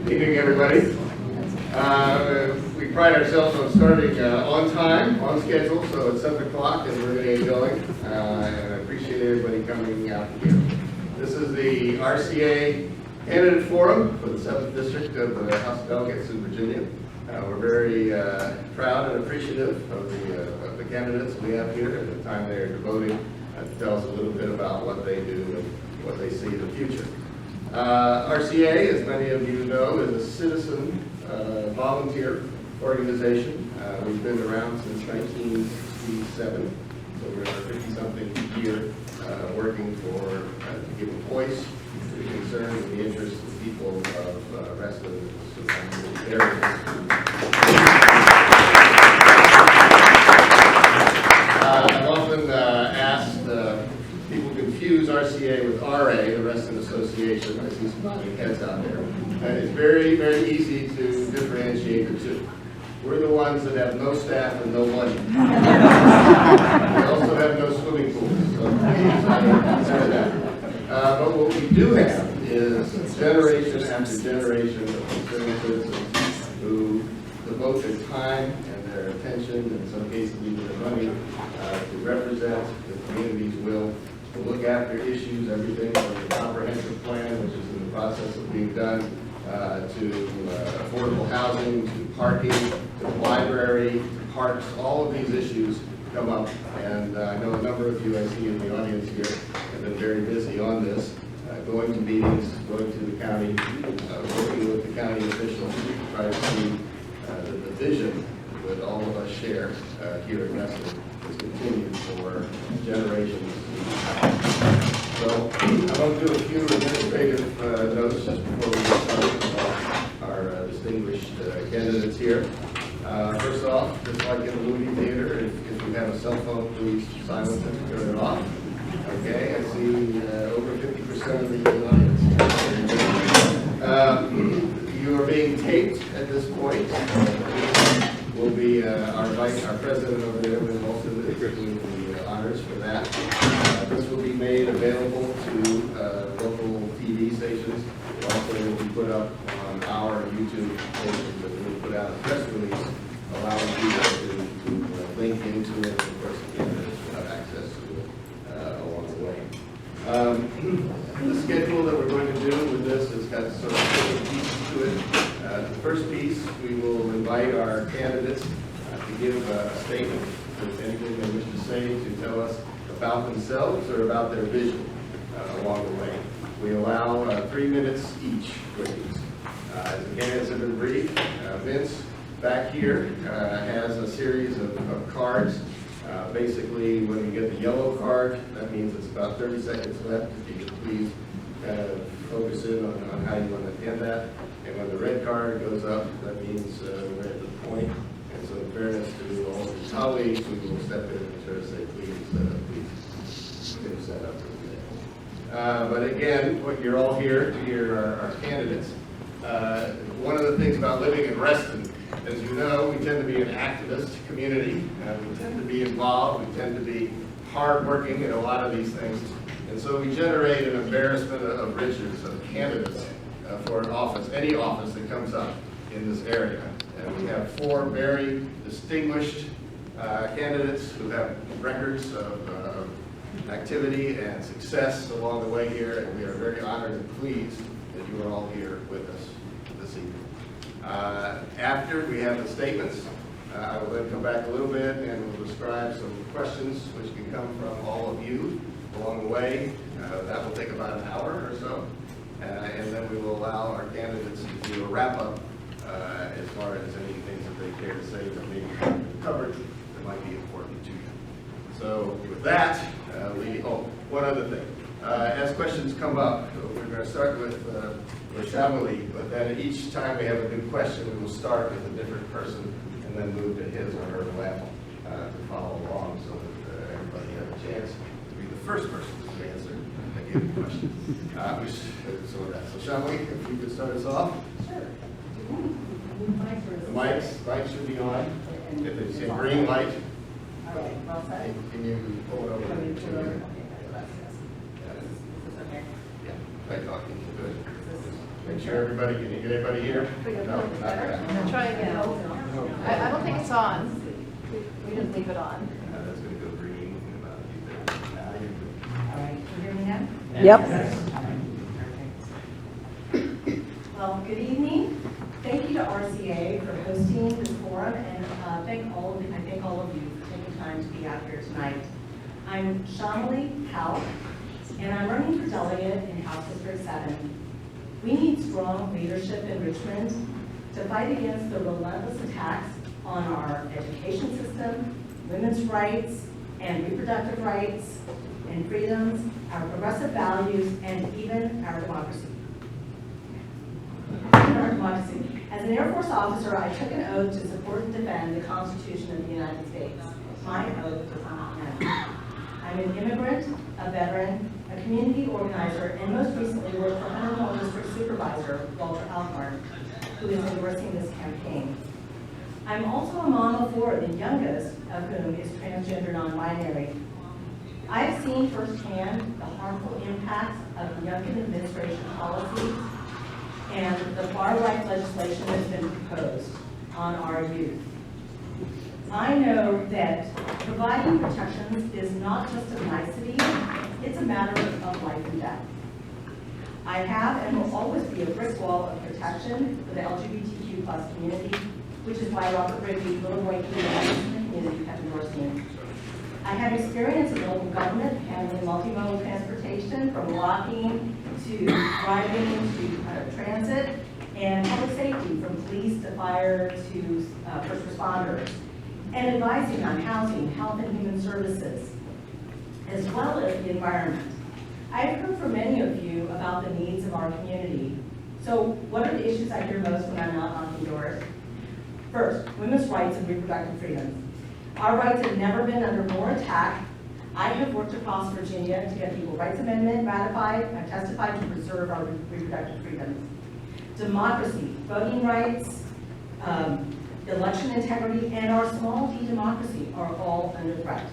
Evening, everybody. We pride ourselves on starting on time, on schedule, so it's 7 o'clock and we're going to get going. And I appreciate everybody coming out here. This is the RCA Candidate Forum for the 7th District of the House of Delegates in Virginia. We're very proud and appreciative of the candidates we have here and the time they're devoting to tell us a little bit about what they do and what they see in the future. RCA, as many of you know, is a citizen volunteer organization. We've been around since 1967, so we're 50-something year working to give a voice to the concerns and the interests of the people of Reston and surrounding areas. I've often asked people confuse RCA with RA, the Reston Association. I see some nodding heads out there. It's very, very easy to differentiate the two. We're the ones that have no staff and no money. We also have no swimming pools, so please consider that. But what we do have is generation after generation of concerned citizens who devote their time and their attention, in some cases even their money, to represent the community's will, to look after issues, everything from the comprehensive plan, which is in the process of being done, to affordable housing, to parking, to the library, to parks. All of these issues come up, and I know a number of you I see in the audience here have been very busy on this, going to meetings, going to the county, working with the county officials to try to see that the vision that all of us share here at Reston is continued for generations. So I want to do a few administrative notes just before we get started with our distinguished candidates here. First off, just like in the movie theater, if you have a cell phone, please silence it and turn it off. Okay, I see over 50% of the audience. You are being taped at this point. Will be our president over there, Ms. Wilson, doing the honors for that. This will be made available to local TV stations. Also, it will be put up on our YouTube page, but we will put out a press release allowing people to link into it. Of course, the candidates will have access to it along the way. The schedule that we're going to do with this has got sort of different pieces to it. The first piece, we will invite our candidates to give a statement, if anything they wish to say, to tell us about themselves or about their vision along the way. We allow 3 minutes each for these. As the candidates have been briefed, Vince back here has a series of cards. Basically, when you get the yellow card, that means it's about 30 seconds left. If you could please focus in on how you want to end that. And when the red card goes up, that means we're at the point. And so in fairness to all of your colleagues, we will step in and try to say, please finish that up for today. But again, what you're all here are our candidates. One of the things about living in Reston, as you know, we tend to be an activist community. We tend to be involved. We tend to be hardworking in a lot of these things. And so we generate an embarrassment of riches of candidates for an office, any office that comes up in this area. And we have 4 very distinguished candidates who have records of activity and success along the way here, and we are very honored and pleased that you are all here with us this evening. After we have the statements, I will then come back a little bit and we'll describe some questions which can come from all of you along the way. That will take about an hour or so. And then we will allow our candidates to do a wrap-up as far as any things that they care to say that maybe haven't been covered that might be important to you. So with that, one other thing. As questions come up, we're going to start with Shyamali, but then each time we have a new question, we will start with a different person and then move to his or her level to follow along so that everybody has a chance to be the first person to answer a given question. So Shyamali, if you could start us off. Sure. The mics should be on. If it's a green light, can you pull it over to you? Yeah, by talking. Good. Make sure everybody, can you get everybody here? No, not that. Try again. I don't think it's on. We didn't leave it on. That's going to go green in about a few minutes. Now you're good. All right, you hear me now? Yep. Well, good evening. Thank you to RCA for hosting this forum, and I thank all of you for taking time to be out here tonight. I'm Shyamali Hauth, and I'm running for delegate in House District 7. We need strong leadership in Richmond to fight against the relentless attacks on our education system, women's rights and reproductive rights and freedoms, our progressive values, and even our democracy. As an Air Force officer, I took an oath to support and defend the Constitution of the United States. My oath does not end. I'm an immigrant, a veteran, a community organizer, and most recently worked for Honorable District Supervisor Walter Alcorn, who is endorsing this campaign. I'm also a mom of 4, the youngest of whom is transgender non-binary. I've seen firsthand the harmful impacts of Youngkin administration policies and the far-right legislation that's been proposed on our youth. I know that providing protections is not just a nicety, it's a matter of life and death. I have and will always be a brick wall of protection for the LGBTQ+ community, which is why Robert Rigby's Little White community kept endorsing. I have experience in local government handling multimodal transportation, from walking to driving to transit, and public safety, from police to fire to first responders, and advising on housing, health and human services, as well as the environment. I've heard from many of you about the needs of our community. So what are the issues I hear most when I'm not knocking doors? First, women's rights and reproductive freedoms. Our rights have never been under more attack. I have worked across Virginia to get the Equal Rights Amendment ratified. I've testified to preserve our reproductive freedoms. Democracy, voting rights, election integrity, and our small d democracy are all under threat.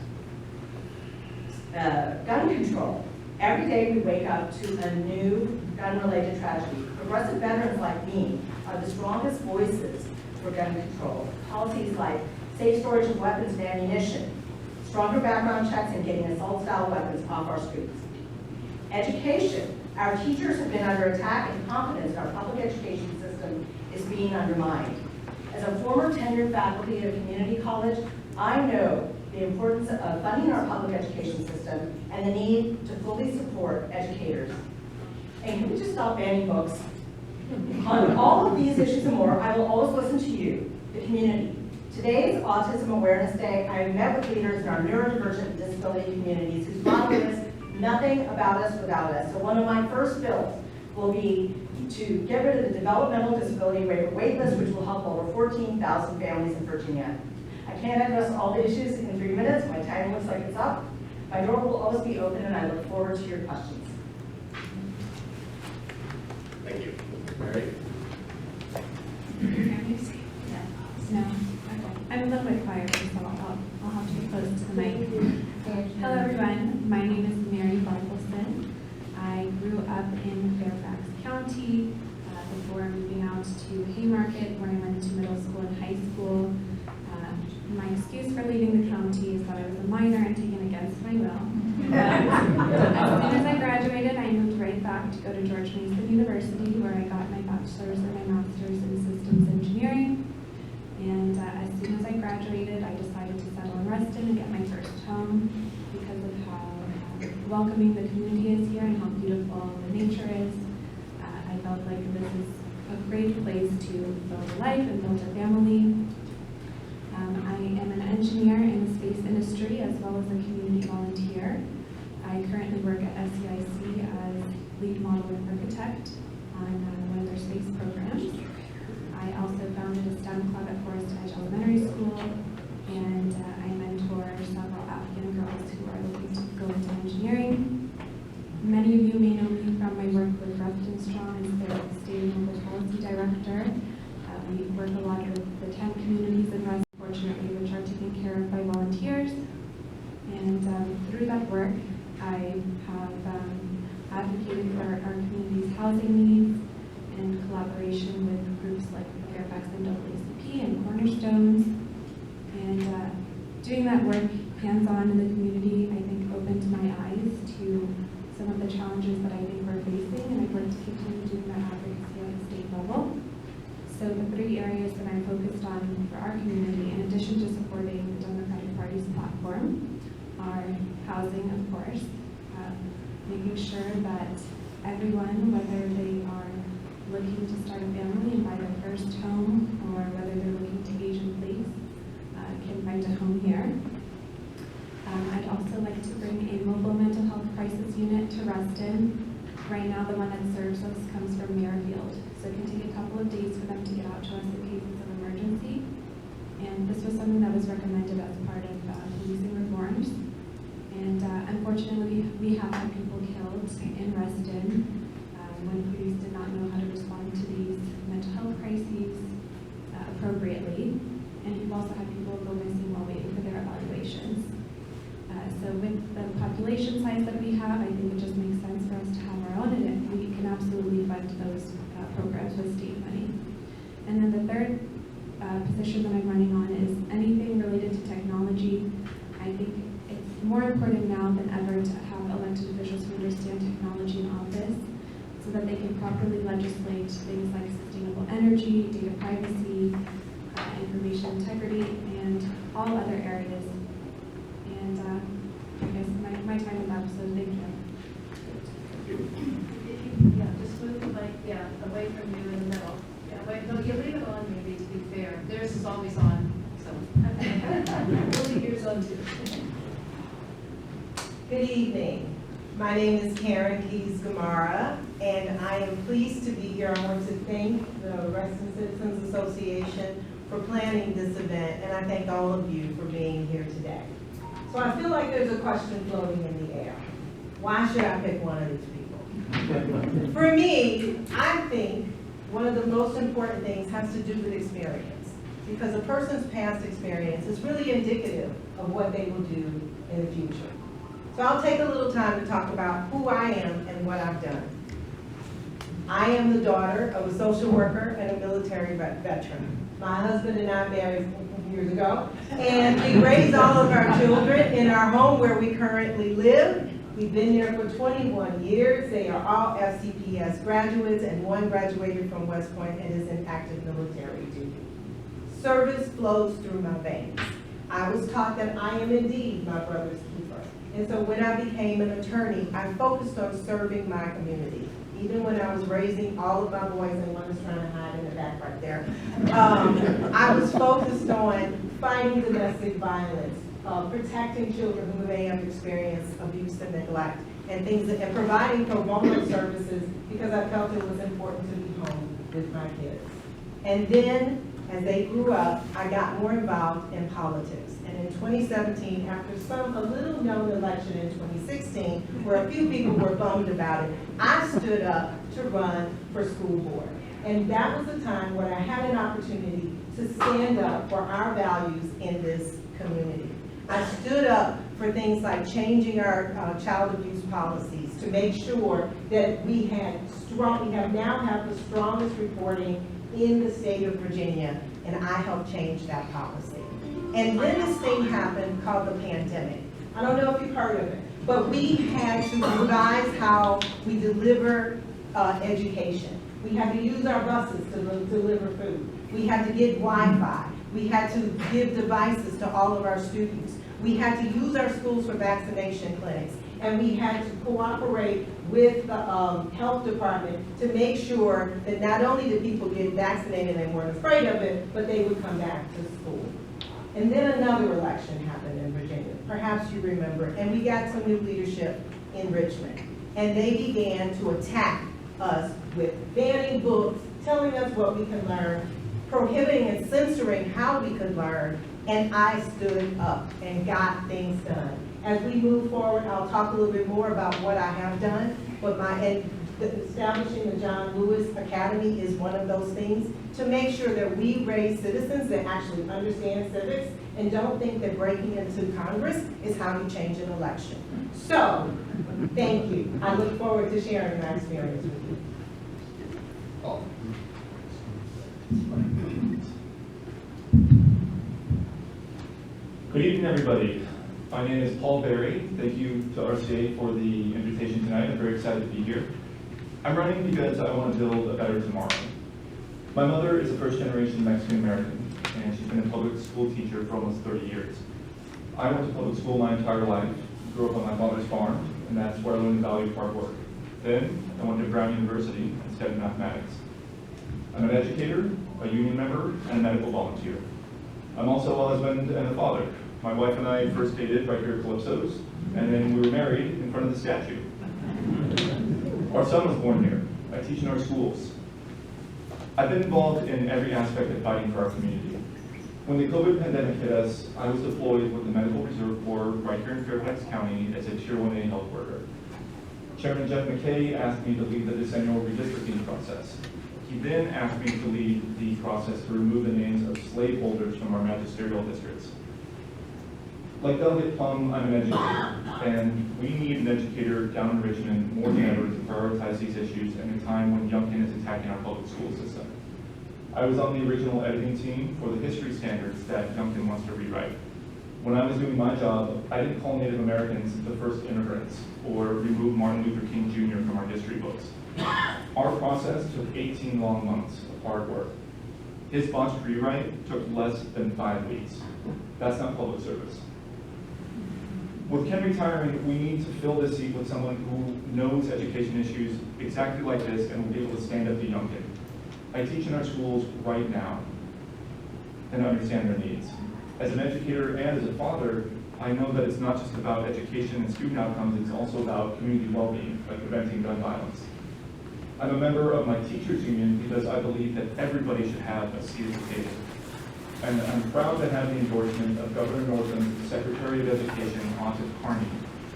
Gun control. Every day we wake up to a new gun-related tragedy. Progressive veterans like me are the strongest voices for gun control. Policies like safe storage of weapons and ammunition, stronger background checks, and getting assault-style weapons off our streets. Education. Our teachers have been under attack, and confidence in our public education system is being undermined. As a former tenured faculty at a community college, I know the importance of funding our public education system and the need to fully support educators. And can we just stop banning books? On all of these issues and more, I will always listen to you, the community. Today is Autism Awareness Day. I have met with leaders in our neurodivergent and disability communities whose motto is nothing about us without us. So one of my first bills will be to get rid of the developmental disability wait list, which will help over 14,000 families in Virginia. I can't address all the issues in 3 minutes. My time looks like it's up. My door will always be open, and I look forward to your questions. Thank you. Mary? No. Okay. I'm a little bit quieter, so I'll have to be close to the mic. Hello, everyone. My name is Mary Barthelson. I grew up in Fairfax County before moving out to Haymarket, where I went to middle school and high school. My excuse for leaving the county is that I was a minor and taken against my will. As soon as I graduated, I moved right back to go to George Mason University, where I got my bachelor's and my master's in systems engineering. And as soon as I graduated, I decided to settle in Reston and get my first home because of how welcoming the community is here and how beautiful the nature is. I felt like this is a great place to build a life and build a family. I am an engineer in the space industry as well as a community volunteer. I currently work at SCIC as lead model and architect on one of their space programs. I also founded a STEM club at Forest Edge Elementary School, and I mentor several Afghan girls who are looking to go into engineering. Many of you may know me from my work with Reston as their state and local policy director. We work a lot with the 10 communities in Reston, fortunately, which are taken care of by volunteers. And through that work, I have advocated for our community's housing needs and tax-exempt and cornerstones. And doing that work hands-on in the community, I think, opened my eyes to some of the challenges that I think we're facing, and I'd like to continue doing that advocacy at the state level. So the 3 areas that I'm focused on for our community, in addition to supporting the Democratic Party's platform, are housing, of course, making sure that everyone, whether they are looking to start a family and buy their first home, or whether they're looking to age in place, can find a home here. I'd also like to bring a mobile mental health crisis unit to Reston. Right now, the one that serves us comes from Merrifield, so it can take a couple of days for them to get out to us in cases of emergency. And this was something that was recommended as part of policing reforms. And unfortunately, we have had people killed in Reston when police did not know how to respond to these mental health crises appropriately. And we've also had people go missing while waiting for their evaluations. So with the population size that we have, I think it just makes sense for us to have our own, and we can absolutely fund those programs with state money. And then the third position that I'm running on is anything related to technology. I think it's more important now than ever to have elected officials who understand technology in office so that they can properly legislate things like sustainable energy, data privacy, information integrity, and all other areas. And I guess my time is up, so thank you. Yeah, just move the mic, away from you in the middle. Yeah, wait, no, you leave it on maybe, to be fair. Theirs is always on, so. We'll leave yours on too. Good evening. My name is Karen Keys-Gamarra, and I am pleased to be here. I want to thank the Reston Citizens Association for planning this event, and I thank all of you for being here today. So I feel like there's a question floating in the air. Why should I pick one of these people? For me, I think one of the most important things has to do with experience, because a person's past experience is really indicative of what they will do in the future. So I'll take a little time to talk about who I am and what I've done. I am the daughter of a social worker and a military veteran. My husband and I married years ago, and we raised all of our children in our home where we currently live. We've been there for 21 years. They are all FCPS graduates, and one graduated from West Point and is in active military duty. Service flows through my veins. I was taught that I am indeed my brother's keeper. And so when I became an attorney, I focused on serving my community. Even when I was raising all of my boys, and one is trying to hide in the back right there, I was focused on fighting domestic violence, protecting children who may have experienced abuse and neglect, and things, and providing pro bono services because I felt it was important to be home with my kids. And then, as they grew up, I got more involved in politics. And in 2017, after a little known election in 2016, where a few people were bummed about it, I stood up to run for school board. And that was a time when I had an opportunity to stand up for our values in this community. I stood up for things like changing our child abuse policies to make sure that we now have the strongest reporting in the state of Virginia, and I helped change that policy. And then this thing happened called the pandemic. I don't know if you've heard of it, but we had to revise how we deliver education. We had to use our buses to deliver food. We had to get Wi-Fi. We had to give devices to all of our students. We had to use our schools for vaccination clinics. And we had to cooperate with the health department to make sure that not only did people get vaccinated and weren't afraid of it, but they would come back to school. And then another election happened in Virginia, perhaps you remember, and we got some new leadership in Richmond. And they began to attack us with banning books, telling us what we can learn, prohibiting and censoring how we could learn, and I stood up and got things done. As we move forward, I'll talk a little bit more about what I have done, but establishing the John Lewis Academy is one of those things to make sure that we raise citizens that actually understand civics and don't think that breaking into Congress is how you change an election. So, thank you. I look forward to sharing my experience with you. Oh. Good evening, everybody. My name is Paul Berry. Thank you to RCA for the invitation tonight. I'm very excited to be here. I'm running because I want to build a better tomorrow. My mother is a first-generation Mexican-American, and she's been a public school teacher for almost 30 years. I went to public school my entire life, grew up on my father's farm, and that's where I learned the value of hard work. Then, I went to Brown University and studied mathematics. I'm an educator, a union member, and a medical volunteer. I'm also a husband and a father. My wife and I first dated right here at Calypso's, and then we were married in front of the statue. Our son was born here. I teach in our schools. I've been involved in every aspect of fighting for our community. When the COVID pandemic hit us, I was deployed with the Medical Reserve Corps right here in Fairfax County as a Tier 1A health worker. Chairman Jeff McKay asked me to lead the decennial redistricting process. He then asked me to lead the process to remove the names of slaveholders from our magisterial districts. Like Delegate Plum, I'm an educator, and we need an educator down in Richmond more than ever to prioritize these issues in a time when Youngkin is attacking our public school system. I was on the original editing team for the history standards that Youngkin wants to rewrite. When I was doing my job, I didn't call Native Americans the first immigrants or remove Martin Luther King Jr. from our history books. Our process took 18 long months of hard work. His botched rewrite took less than 5 weeks. That's not public service. With Ken retiring, we need to fill this seat with someone who knows education issues exactly like this and will be able to stand up to Youngkin. I teach in our schools right now and understand their needs. As an educator and as a father, I know that it's not just about education and student outcomes, it's also about community well-being, like preventing gun violence. I'm a member of my teachers union because I believe that everybody should have a seat at the table. And I'm proud to have the endorsement of Governor Northam's Secretary of Education, Atif Carney,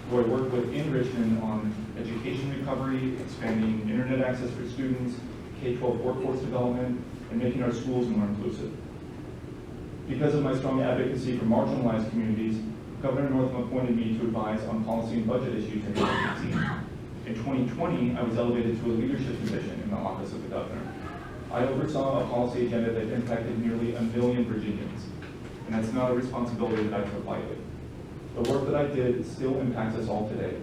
who I work with in Richmond on education recovery, expanding internet access for students, K-12 workforce development, and making our schools more inclusive. Because of my strong advocacy for marginalized communities, Governor Northam appointed me to advise on policy and budget issues in 2018. In 2020, I was elevated to a leadership position in the office of the governor. I oversaw a policy agenda that impacted nearly 1 million Virginians, and that's not a responsibility that I took lightly. The work that I did still impacts us all today.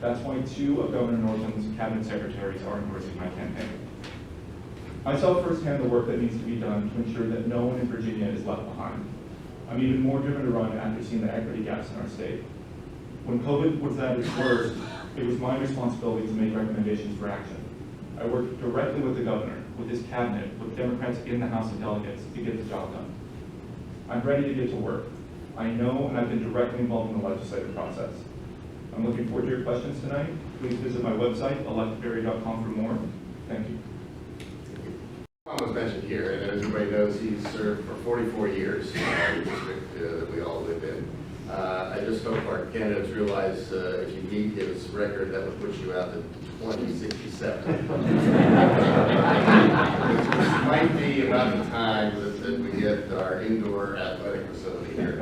That's why 2 of Governor Northam's cabinet secretaries are endorsing my campaign. I saw firsthand the work that needs to be done to ensure that no one in Virginia is left behind. I'm even more driven to run after seeing the equity gaps in our state. When COVID was at its worst, it was my responsibility to make recommendations for action. I worked directly with the governor, with his cabinet, with Democrats in the House of Delegates to get the job done. I'm ready to get to work. I know and I've been directly involved in the legislative process. I'm looking forward to your questions tonight. Please visit my website, electberry.com, for more. Thank you. Tom was mentioned here, and as everybody knows, he's served for 44 years in the district that we all live in. I just hope our candidates realize if you meet his record, that would put you out to 2067. Which might be about the time that we get our indoor athletic facility here.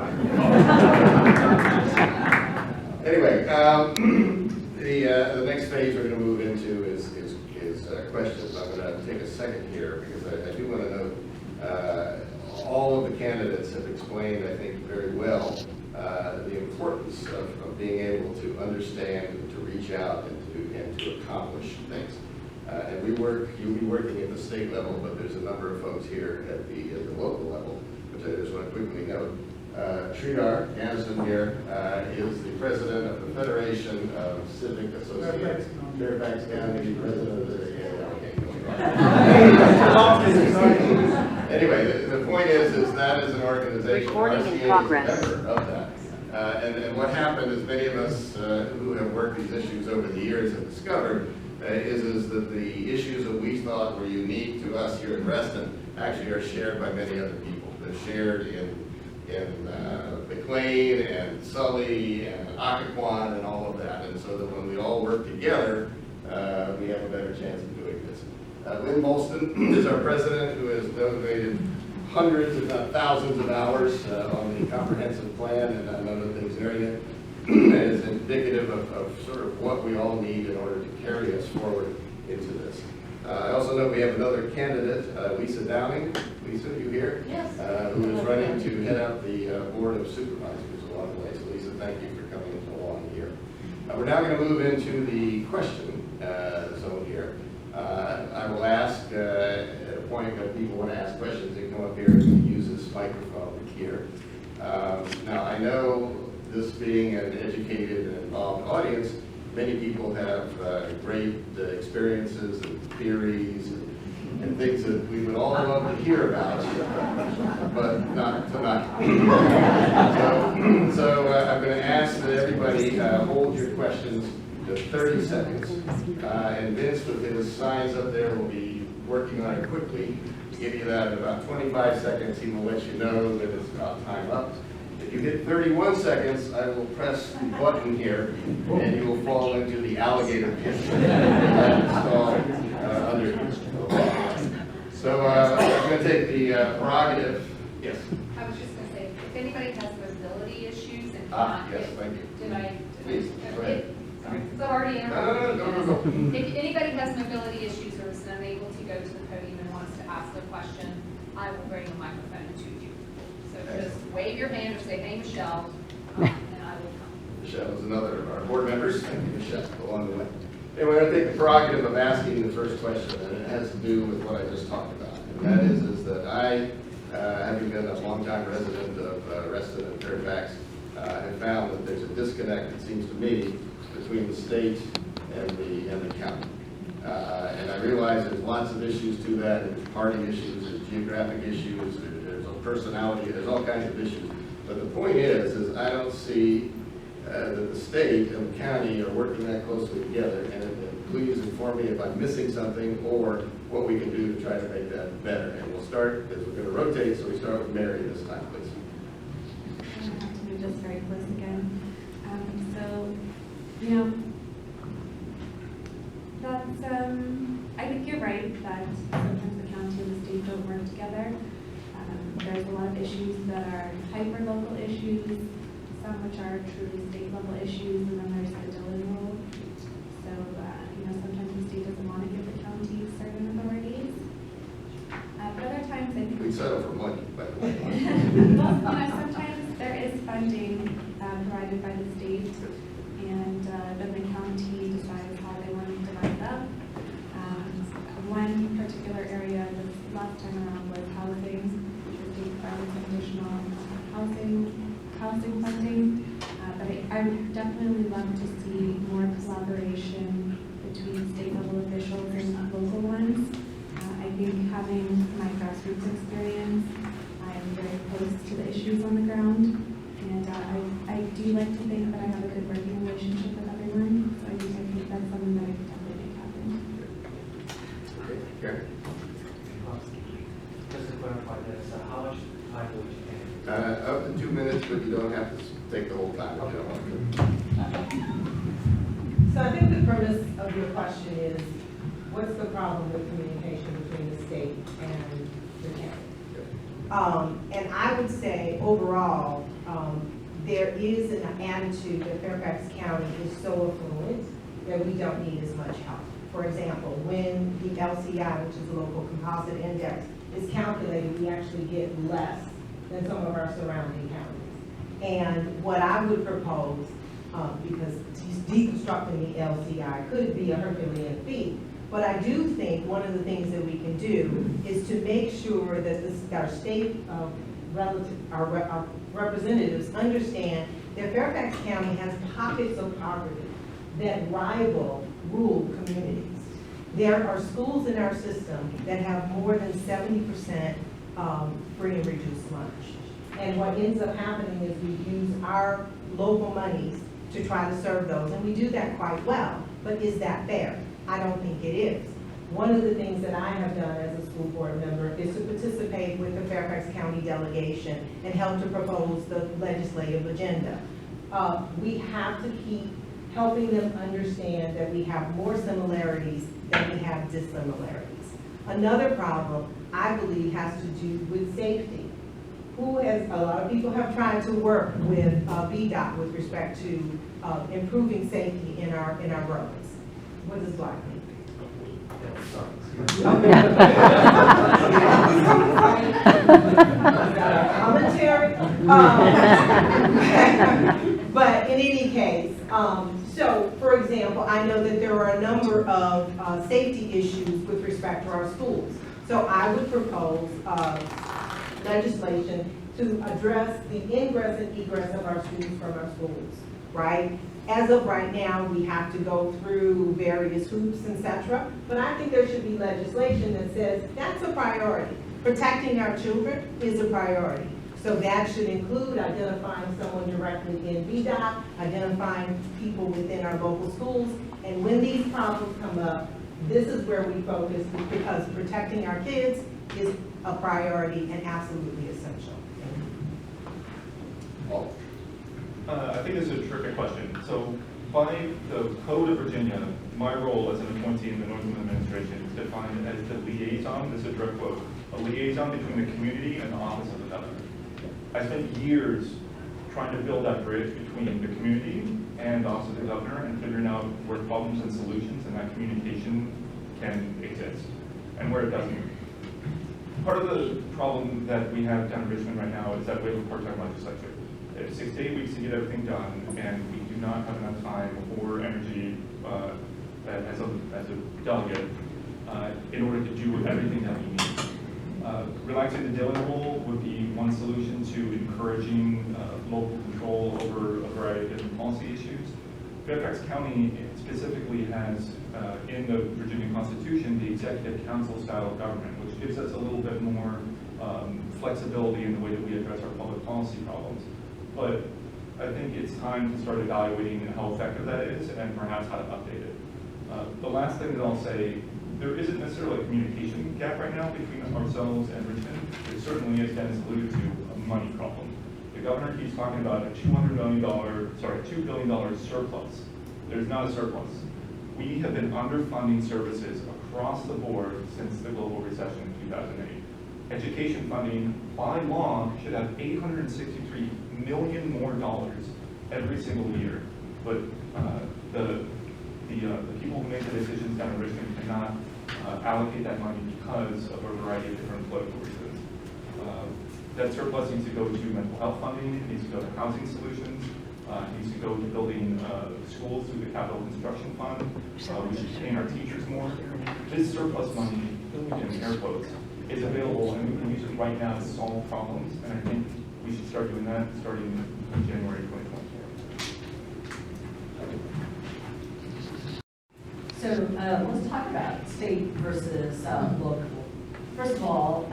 Anyway, the next phase we're going to move into is questions. I'm going to take a second here because I do want to note all of the candidates have explained, I think, very well the importance of being able to understand, to reach out, and to accomplish things. And you'll be working at the state level, but there's a number of folks here at the local level, which I just want to quickly note. Sridhar Ganesan here is the president of the Federation of Civic Associates, Fairfax County, president of the, Anyway, the point is that is an organization, Recording in RCA progress. is a member of that. And what happened is many of us who have worked these issues over the years have discovered is that the issues that we thought were unique to us here in Reston actually are shared by many other people. They're shared in McLean and Sully and Occoquan and all of that. And so that when we all work together, we have a better chance of doing this. Lynn Molston is our president, who has donated hundreds, if not thousands, of hours on the comprehensive plan and other things there. That is indicative of sort of what we all need in order to carry us forward into this. I also know we have another candidate, Lisa Downing. Lisa, you here? Yes. Who is running to head up the Board of Supervisors along the way. So Lisa, thank you for coming along here. We're now going to move into the question zone here. I will ask at a point when people want to ask questions, they can come up here and use this microphone here. Now, I know this being an educated and involved audience, many people have great experiences and theories and things that we would all love to hear about, but not tonight. So I'm going to ask that everybody hold your questions to 30 seconds. And Vince, with his signs up there, will be working on it quickly to give you that in about 25 seconds. He will let you know that it's about time up. If you hit 31 seconds, I will press the button here, and you will fall into the alligator pit installed under you. So I'm going to take the prerogative. Yes. I was just going to say, if anybody has mobility issues and Yes, thank you. did I? Please, go ahead. Sorry, so I've already No. If anybody has mobility issues or is unable to go to the podium and wants to ask a question, I will bring a microphone to you. So just wave your hand or say, hey, Michelle, and I will come. Michelle is another of our board members. Thank you, Michelle, along the way. Anyway, I think the prerogative of asking the first question, and it has to do with what I just talked about. And that is that I, having been a longtime resident of Reston and Fairfax, have found that there's a disconnect, it seems to me, between the state and the county. And I realize there's lots of issues to that. There's party issues, there's geographic issues, there's a personality, there's all kinds of issues. But the point is I don't see that the state and the county are working that closely together. And please inform me if I'm missing something or what we can do to try to make that better. And we'll start, as we're going to rotate, so we start with Mary this time, please. I have to move just very close again. I think you're right that sometimes the county and the state don't work together. There's a lot of issues that are hyper-local issues, some which are truly state-level issues, and then there's the Dillon rule. So, sometimes the state doesn't want to give the county certain authorities. But other times, I think... We settle for money, by the way. Well, sometimes there is funding provided by the state, and then the county decides how they want to divide it up. One particular area this last time around was housing. The state provided some additional housing funding, but I would definitely love to see more collaboration between state-level officials and local ones. I think having my grassroots experience, I'm very close to the issues on the ground, and I do like to think that I have a good working relationship with everyone, so I think that's something that I could definitely make happen. Okay, Karen? Just to clarify this, how much time will you take? Up to 2 minutes, but you don't have to take the whole time if you don't want to. So I think the premise of your question is, what's the problem with communication between the state and the county? And I would say overall, there is an attitude that Fairfax County is so affluent that we don't need as much help. For example, when the LCI, which is the local composite index, is calculated, we actually get less than some of our surrounding counties. And what I would propose, because deconstructing the LCI could be a Herculean feat, but I do think one of the things that we can do is to make sure that our state our representatives understand that Fairfax County has pockets of poverty that rival rural communities. There are schools in our system that have more than 70% free and reduced lunch. And what ends up happening is we use our local monies to try to serve those, and we do that quite well. But is that fair? I don't think it is. One of the things that I have done as a school board member is to participate with the Fairfax County delegation and help to propose the legislative agenda. We have to keep helping them understand that we have more similarities than we have dissimilarities. Another problem, I believe, has to do with safety. A lot of people have tried to work with VDOT with respect to improving safety in our roads. What does black mean? Commentary. But in any case, so for example, I know that there are a number of safety issues with respect to our schools. So I would propose legislation to address the ingress and egress of our students from our schools, right? As of right now, we have to go through various hoops, etc. But I think there should be legislation that says that's a priority. Protecting our children is a priority. So that should include identifying someone directly in VDOT, identifying people within our local schools. And when these problems come up, this is where we focus, because protecting our kids is a priority and absolutely essential. Paul? I think this is a terrific question. So by the Code of Virginia, my role as an appointee in the Northern Administration is defined as the liaison, this is a direct quote, a liaison between the community and the office of the governor. I spent years trying to build that bridge between the community and the office of the governor and figuring out where problems and solutions and that communication can exist and where it doesn't. Part of the problem that we have down in Richmond right now is that we have a part-time legislature. It's 6 to 8 weeks to get everything done, and we do not have enough time or energy as a delegate in order to do everything that we need. Relaxing the delegate rule would be one solution to encouraging local control over a variety of different policy issues. Fairfax County specifically has, in the Virginia Constitution, the executive council style of government, which gives us a little bit more flexibility in the way that we address our public policy problems. But I think it's time to start evaluating how effective that is and perhaps how to update it. The last thing that I'll say, there isn't necessarily a communication gap right now between ourselves and Richmond. There certainly is, Dennis alluded to, a money problem. The governor keeps talking about a $2 billion surplus. There's not a surplus. We have been underfunding services across the board since the global recession in 2008. Education funding, by law, should have $863 million more dollars every single year. But the people who make the decisions down in Richmond cannot allocate that money because of a variety of different political reasons. That surplus needs to go to mental health funding, it needs to go to housing solutions, it needs to go to building schools through the capital construction fund. We should pay our teachers more. This surplus money, in air quotes, is available and we can use it right now to solve problems, and I think we should start doing that starting in January 2024. So let's talk about state versus local. First of all,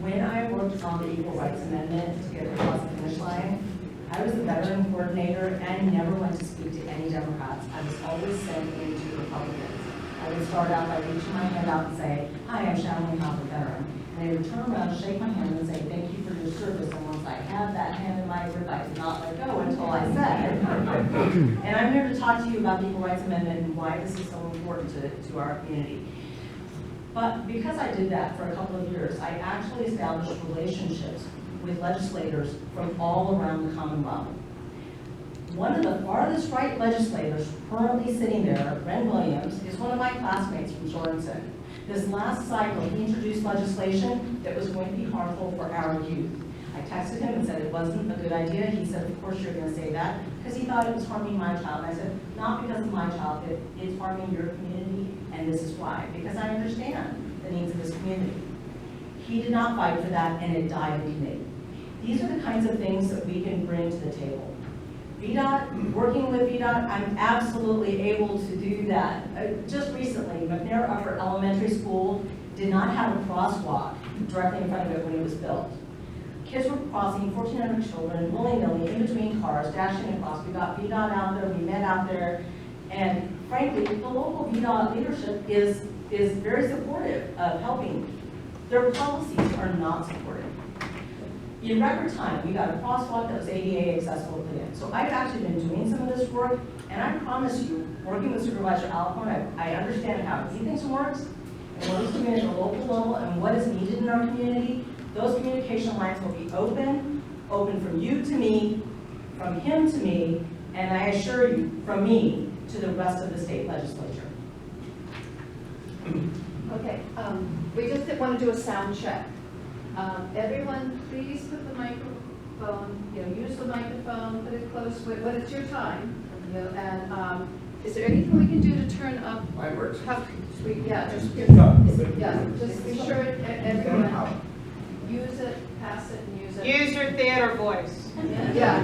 when I worked on the Equal Rights Amendment to get across the finish line, I was the veteran coordinator and never went to speak to any Democrats. I was always sent into Republicans. I would start out by reaching my hand out and say, "Hi, I'm Shyamali Hauth, a veteran." And they would turn around, shake my hand, and say, "Thank you for your service." And once I had that hand in my grip, I did not let go until I said, and I'm here to talk to you about the Equal Rights Amendment and why this is so important to our community. But because I did that for a couple of years, I actually established relationships with legislators from all around the Commonwealth. One of the farthest right legislators currently sitting there, Ren Williams, is one of my classmates from Sorensen. This last cycle, he introduced legislation that was going to be harmful for our youth. I texted him and said it wasn't a good idea. He said, "Of course you're going to say that," because he thought it was harming my child. And I said, "Not because of my child, it's harming your community, and this is why, because I understand the needs of this community." He did not fight for that, and it died in committee. These are the kinds of things that we can bring to the table. VDOT, working with VDOT, I'm absolutely able to do that. Just recently, McNair Upper Elementary School did not have a crosswalk directly in front of it when it was built. Kids were crossing, 1,400 children, willy-nilly, in between cars, dashing across. We got VDOT out there, we met out there, and frankly, the local VDOT leadership is very supportive of helping. Their policies are not supportive. In record time, we got a crosswalk that was ADA accessible to put in. So I've actually been doing some of this work, and I promise you, working with Supervisor Alcorn, I understand how he thinks it works, and what he's doing at the local level, and what is needed in our community. Those communication lines will be open from you to me, from him to me, and I assure you, from me to the rest of the state legislature. Okay, we just want to do a sound check. Everyone, please put the microphone, use the microphone, put it close, when it's your time. And is there anything we can do to turn up? Mine works. Just be sure everyone use it, pass it, and use it. Use your theater voice. Yeah.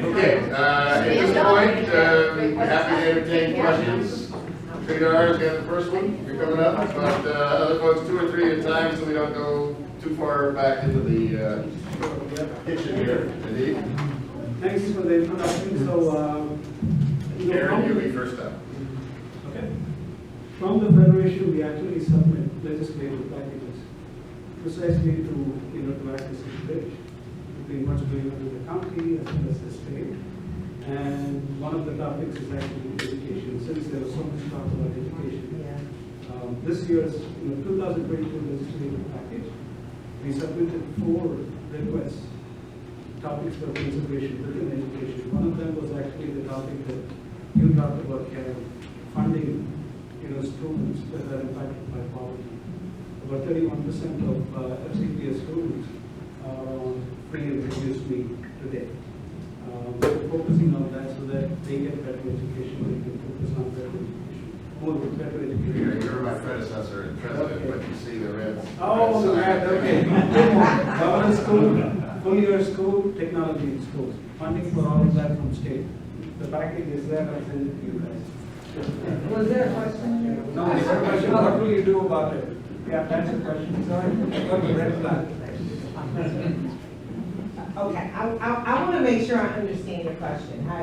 Okay, at this point, we're happy to entertain questions. Trina's got the first one, you're coming up, but other folks 2 or 3 at a time so we don't go too far back into the kitchen here. Indeed. Thanks for the introduction. So, Karen, you'll be first up. Okay. From the Federation, we actually submit legislative packages precisely to access this bridge between what's going on in the county as well as the state. And one of the topics is actually education, since there was so much talk about education. This year's 2022 legislative package, we submitted 4 requests, topics for consideration within education. One of them was actually the topic that you talked about, Karen, funding students that are impacted by poverty. About 31% of FCPS students are on free and reduced meal today. We're focusing on that so that they get better education, they can focus on better education, more better education. You're my predecessor and president, but you see the red. Oh, the red, okay. Governance school, full year school, technology in schools, funding for all of that from state. The package is there, I'll send it to you guys. Was there a question? No, it's a question, what will you do about it? Yeah, that's the question. Sorry, got the red flag. Okay, I want to make sure I understand your question. I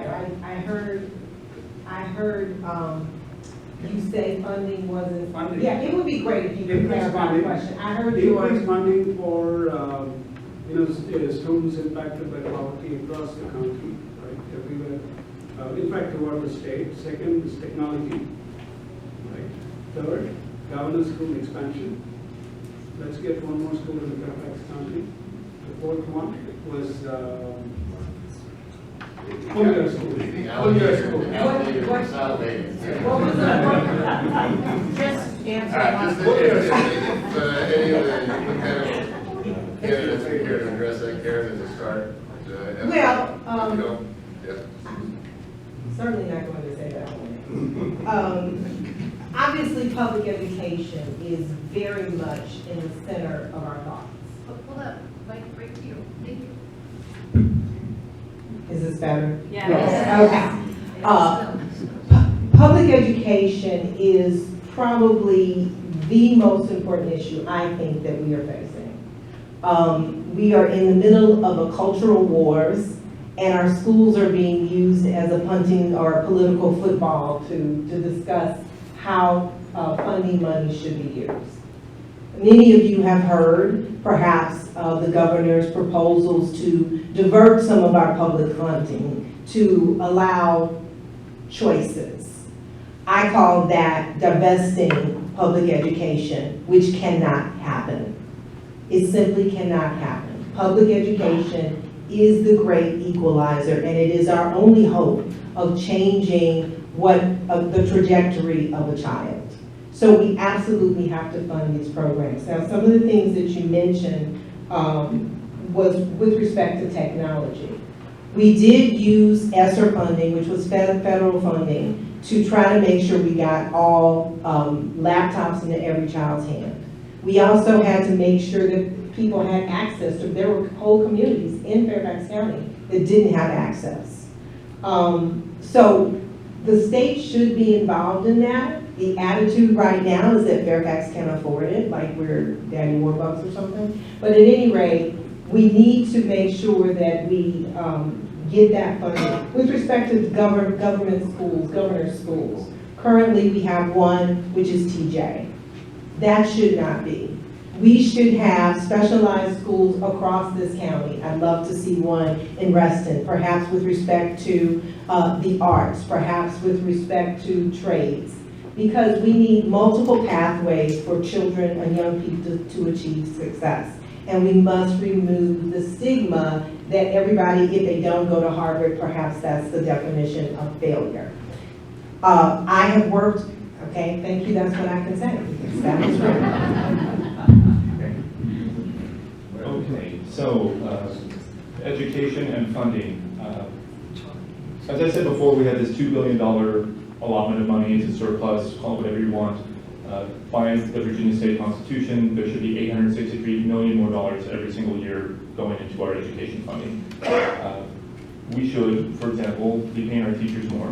heard you say funding wasn't. Funding. Yeah, it would be great if you could Increase clarify the funding. question. I heard Increase funding for, students impacted by poverty across the country, right, everywhere. In fact, throughout the state. Second is technology, right. Third, governance school expansion. Let's get one more school in Fairfax County. The fourth one was full year school. Full year school. What was the just answer one. If any of the candidates are here to address that, Karen, as a start. Well, Yeah. certainly not going to say that one. Obviously, public education is very much in the center of our thoughts. Pull that mic right to you. Thank you. Is this better? Yes. Okay. Public education is probably the most important issue I think that we are facing. We are in the middle of a cultural wars, and our schools are being used as a punting or a political football to discuss how funding money should be used. Many of you have heard, perhaps, the governor's proposals to divert some of our public funding to allow choices. I call that divesting public education, which cannot happen. It simply cannot happen. Public education is the great equalizer, and it is our only hope of changing the trajectory of a child. So we absolutely have to fund these programs. Now, some of the things that you mentioned was with respect to technology. We did use ESSER funding, which was federal funding, to try to make sure we got all laptops into every child's hand. We also had to make sure that people had access to, there were whole communities in Fairfax County that didn't have access. So the state should be involved in that. The attitude right now is that Fairfax can't afford it, like we're Daddy Warbucks or something. But at any rate, we need to make sure that we get that funding. With respect to government schools, governor's schools, currently we have one, which is TJ. That should not be. We should have specialized schools across this county. I'd love to see one in Reston, perhaps with respect to the arts, perhaps with respect to trades, because we need multiple pathways for children and young people to achieve success. And we must remove the stigma that everybody, if they don't go to Harvard, perhaps that's the definition of failure. I have worked, Okay, thank you, that's what I can say. That is right. Okay, so education and funding. As I said before, we had this $2 billion allotment of money into surplus, call it whatever you want. By the Virginia State Constitution, there should be $863 million more every single year going into our education funding. We should, for example, be paying our teachers more.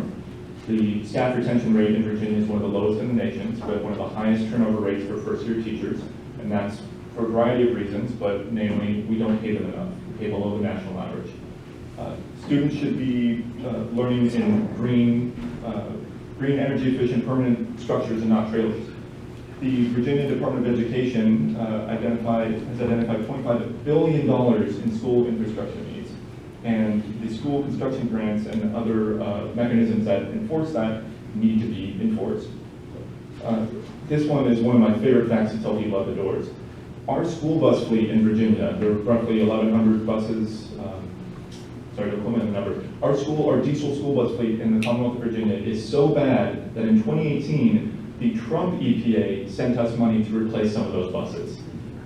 The staff retention rate in Virginia is one of the lowest in the nation, so we have one of the highest turnover rates for first-year teachers, and that's for a variety of reasons, but namely, we don't pay them enough. We pay below the national average. Students should be learning in green energy efficient permanent structures and not trailers. The Virginia Department of Education has identified $25 billion in school infrastructure needs. And the school construction grants and other mechanisms that enforce that need to be enforced. This one is one of my favorite facts to tell people at the doors. Our school bus fleet in Virginia, there are roughly 1,100 buses, sorry, don't quote me on the number. Our diesel school bus fleet in the Commonwealth of Virginia is so bad that in 2018, the Trump EPA sent us money to replace some of those buses.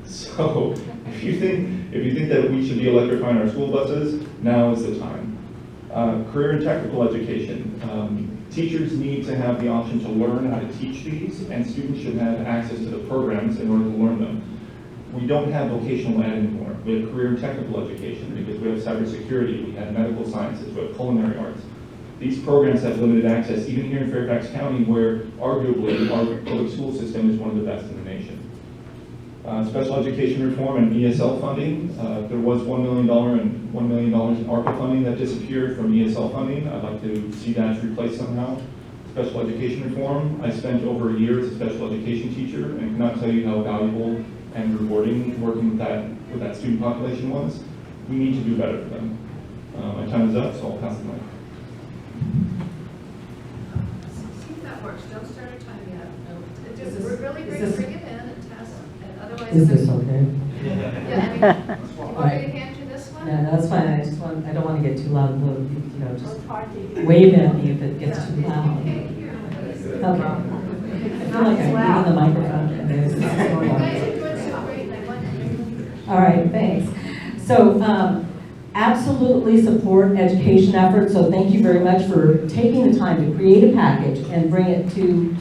So if you think that we should be electrifying our school buses, now is the time. Career and technical education. Teachers need to have the option to learn how to teach these, and students should have access to the programs in order to learn them. We don't have vocational ed anymore. We have career and technical education because we have cybersecurity, we have medical sciences, we have culinary arts. These programs have limited access, even here in Fairfax County, where arguably our public school system is one of the best in the nation. Special education reform and ESL funding. There was $1 million and $1 million in ARPA funding that disappeared from ESL funding. I'd like to see that replaced somehow. Special education reform. I spent over a year as a special education teacher and cannot tell you how valuable and rewarding working with that student population was. We need to do better for them. My time is up, so I'll pass the mic. See if that works. Don't start our time yet. We're really great to bring it in and test, and otherwise. Is this okay? Yeah, I mean, you want me to hand you this one? No, that's fine. I don't want to get too loud. Just wave at me if it gets too loud. Okay, here. Okay. I feel like I'm giving the microphone. And there's this going You on. guys are doing so great, and I want you. All right, thanks. So, absolutely support education efforts, so thank you very much for taking the time to create a package and bring it to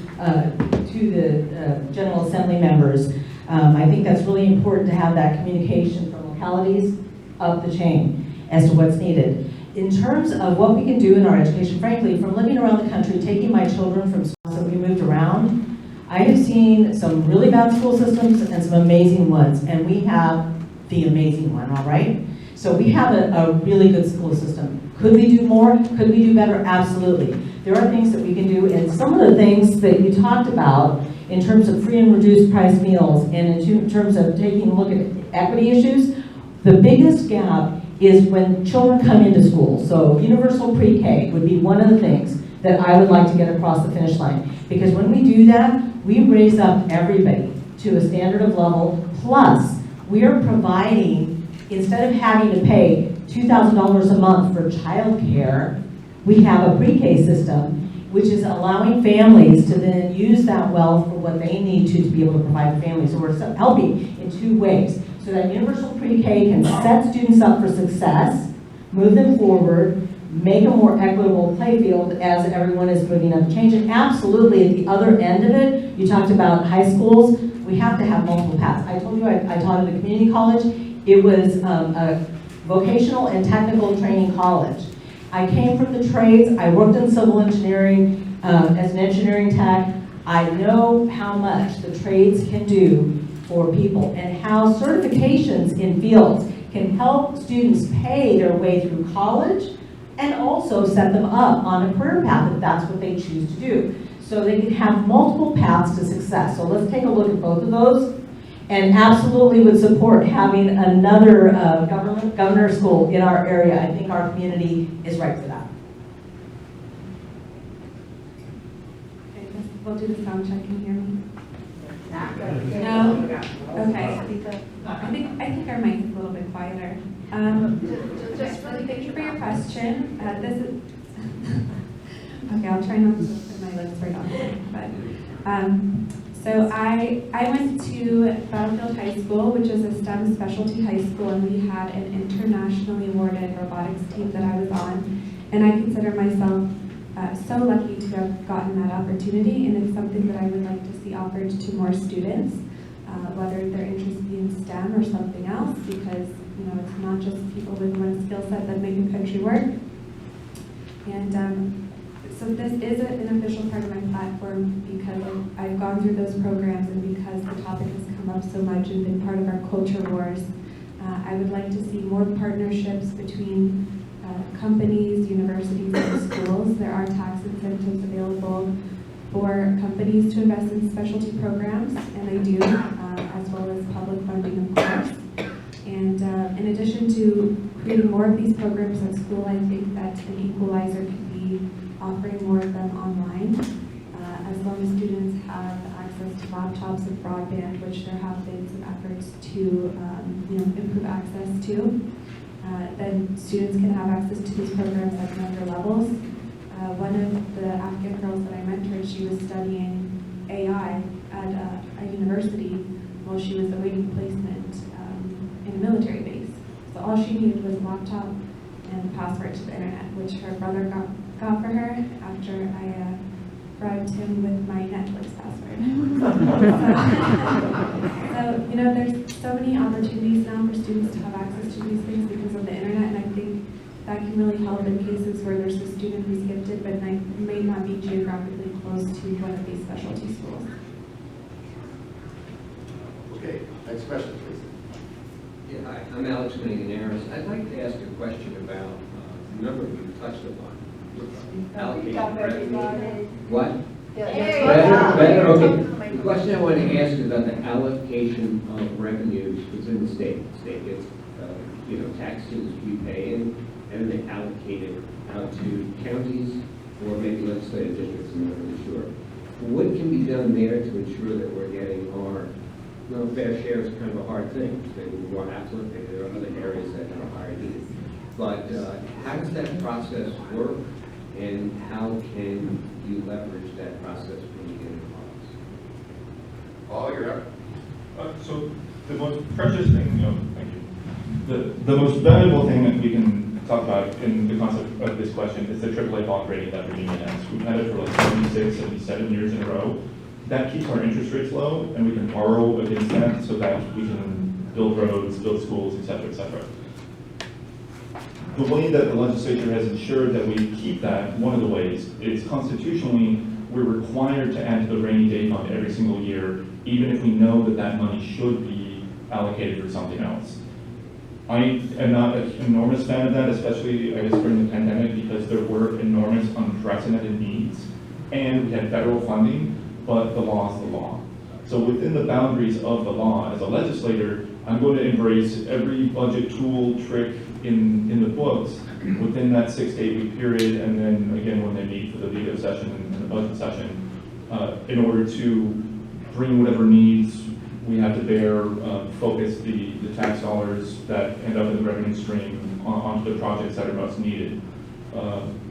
the General Assembly members. I think that's really important to have that communication from localities up the chain as to what's needed. In terms of what we can do in our education, frankly, from living around the country, taking my children from schools that we moved around, I have seen some really bad school systems and some amazing ones, and we have the amazing one, all right? So we have a really good school system. Could we do more? Could we do better? Absolutely. There are things that we can do, and some of the things that you talked about in terms of free and reduced price meals and in terms of taking a look at equity issues, the biggest gap is when children come into school. So universal pre-K would be one of the things that I would like to get across the finish line. Because when we do that, we raise up everybody to a standard of level, plus we are providing, instead of having to pay $2,000 a month for childcare, we have a pre-K system, which is allowing families to then use that wealth for what they need to be able to provide for families. So we're helping in two ways. So that universal pre-K can set students up for success, move them forward, make a more equitable playfield as everyone is moving up the change. And absolutely, at the other end of it, you talked about high schools, we have to have multiple paths. I told you I taught at a community college. It was a vocational and technical training college. I came from the trades. I worked in civil engineering as an engineering tech. I know how much the trades can do for people and how certifications in fields can help students pay their way through college and also set them up on a career path if that's what they choose to do. So they can have multiple paths to success. So let's take a look at both of those. And absolutely would support having another governor school in our area. I think our community is right for that. Okay, we'll do the sound check. Can you hear me? No? Okay. I think our mic is a little bit quieter. Just really Thank you for your question. This is okay. I'll try not to put my lips right on it, but So I went to Battlefield High School, which is a STEM specialty high school, and we had an internationally awarded robotics team that I was on. And I consider myself so lucky to have gotten that opportunity, and it's something that I would like to see offered to more students, whether they're interested in STEM or something else, because it's not just people with one skill set that make a country work. And so this is an official part of my platform because I've gone through those programs and because the topic has come up so much and been part of our culture wars. I would like to see more partnerships between companies, universities, and schools. There are tax incentives available for companies to invest in specialty programs, and they do, as well as public funding, of course. And in addition to creating more of these programs at school, I think that an equalizer could be offering more of them online, as long as students have access to laptops and broadband, which there have been some efforts to improve access to. Then students can have access to these programs at younger levels. One of the Afghan girls that I mentored, she was studying AI at a university while she was awaiting placement in a military base. So all she needed was a laptop and a password to the internet, which her brother got for her after I bribed him with my Netflix password. So there's so many opportunities now for students to have access to these things because of the internet, and I think that can really help in cases where there's a student who's gifted but may not be geographically close to one of these specialty schools. Okay, next question, please. Yeah, hi, I'm Alex Manganiaris. I'd like to ask a question about a number you touched upon. Allocation. What? Better, okay. The question I want to ask is about the allocation of revenues within the state. The state gets, taxes we pay in, and they allocate it out to counties or maybe legislative districts, I'm not really sure. What can be done there to ensure that we're getting our fair share is kind of a hard thing. Maybe we're more affluent, maybe there are other areas that have higher needs. But how does that process work, and how can you leverage that process when you get involved? Paul, you're up. So the most precious thing, thank you. The most valuable thing that we can talk about in the concept of this question is the AAA bond rating that Virginia has. We've had it for like 76, 77 years in a row. That keeps our interest rates low, and we can borrow against that so that we can build roads, build schools, et cetera, et cetera. The way that the legislature has ensured that we keep that, one of the ways, is constitutionally we're required to add to the rainy day fund every single year, even if we know that that money should be allocated for something else. I am not an enormous fan of that, especially, I guess, during the pandemic, because there were enormous, unprecedented needs, and we had federal funding, but the law is the law. So within the boundaries of the law, as a legislator, I'm going to embrace every budget tool, trick in the books within that 6 to 8 week period, and then again when they meet for the veto session and the budget session, in order to bring whatever needs we have to bear, focus the tax dollars that end up in the revenue stream onto the projects that are most needed.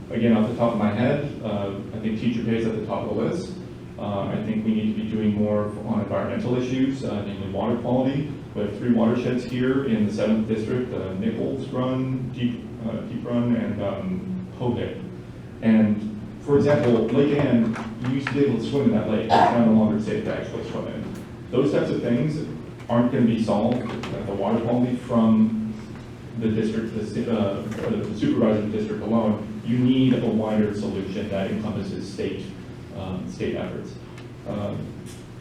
Again, off the top of my head, I think teacher pay is at the top of the list. I think we need to be doing more on environmental issues, namely water quality. We have 3 watersheds here in the 7th district, Nichols Run, Deep Run, and Hogan. And for example, Lake Ann, you used to be able to swim in that lake. It's now no longer safe to actually swim in. Those types of things aren't going to be solved, like the water quality, from the district, the supervisor of the district alone. You need a wider solution that encompasses state efforts.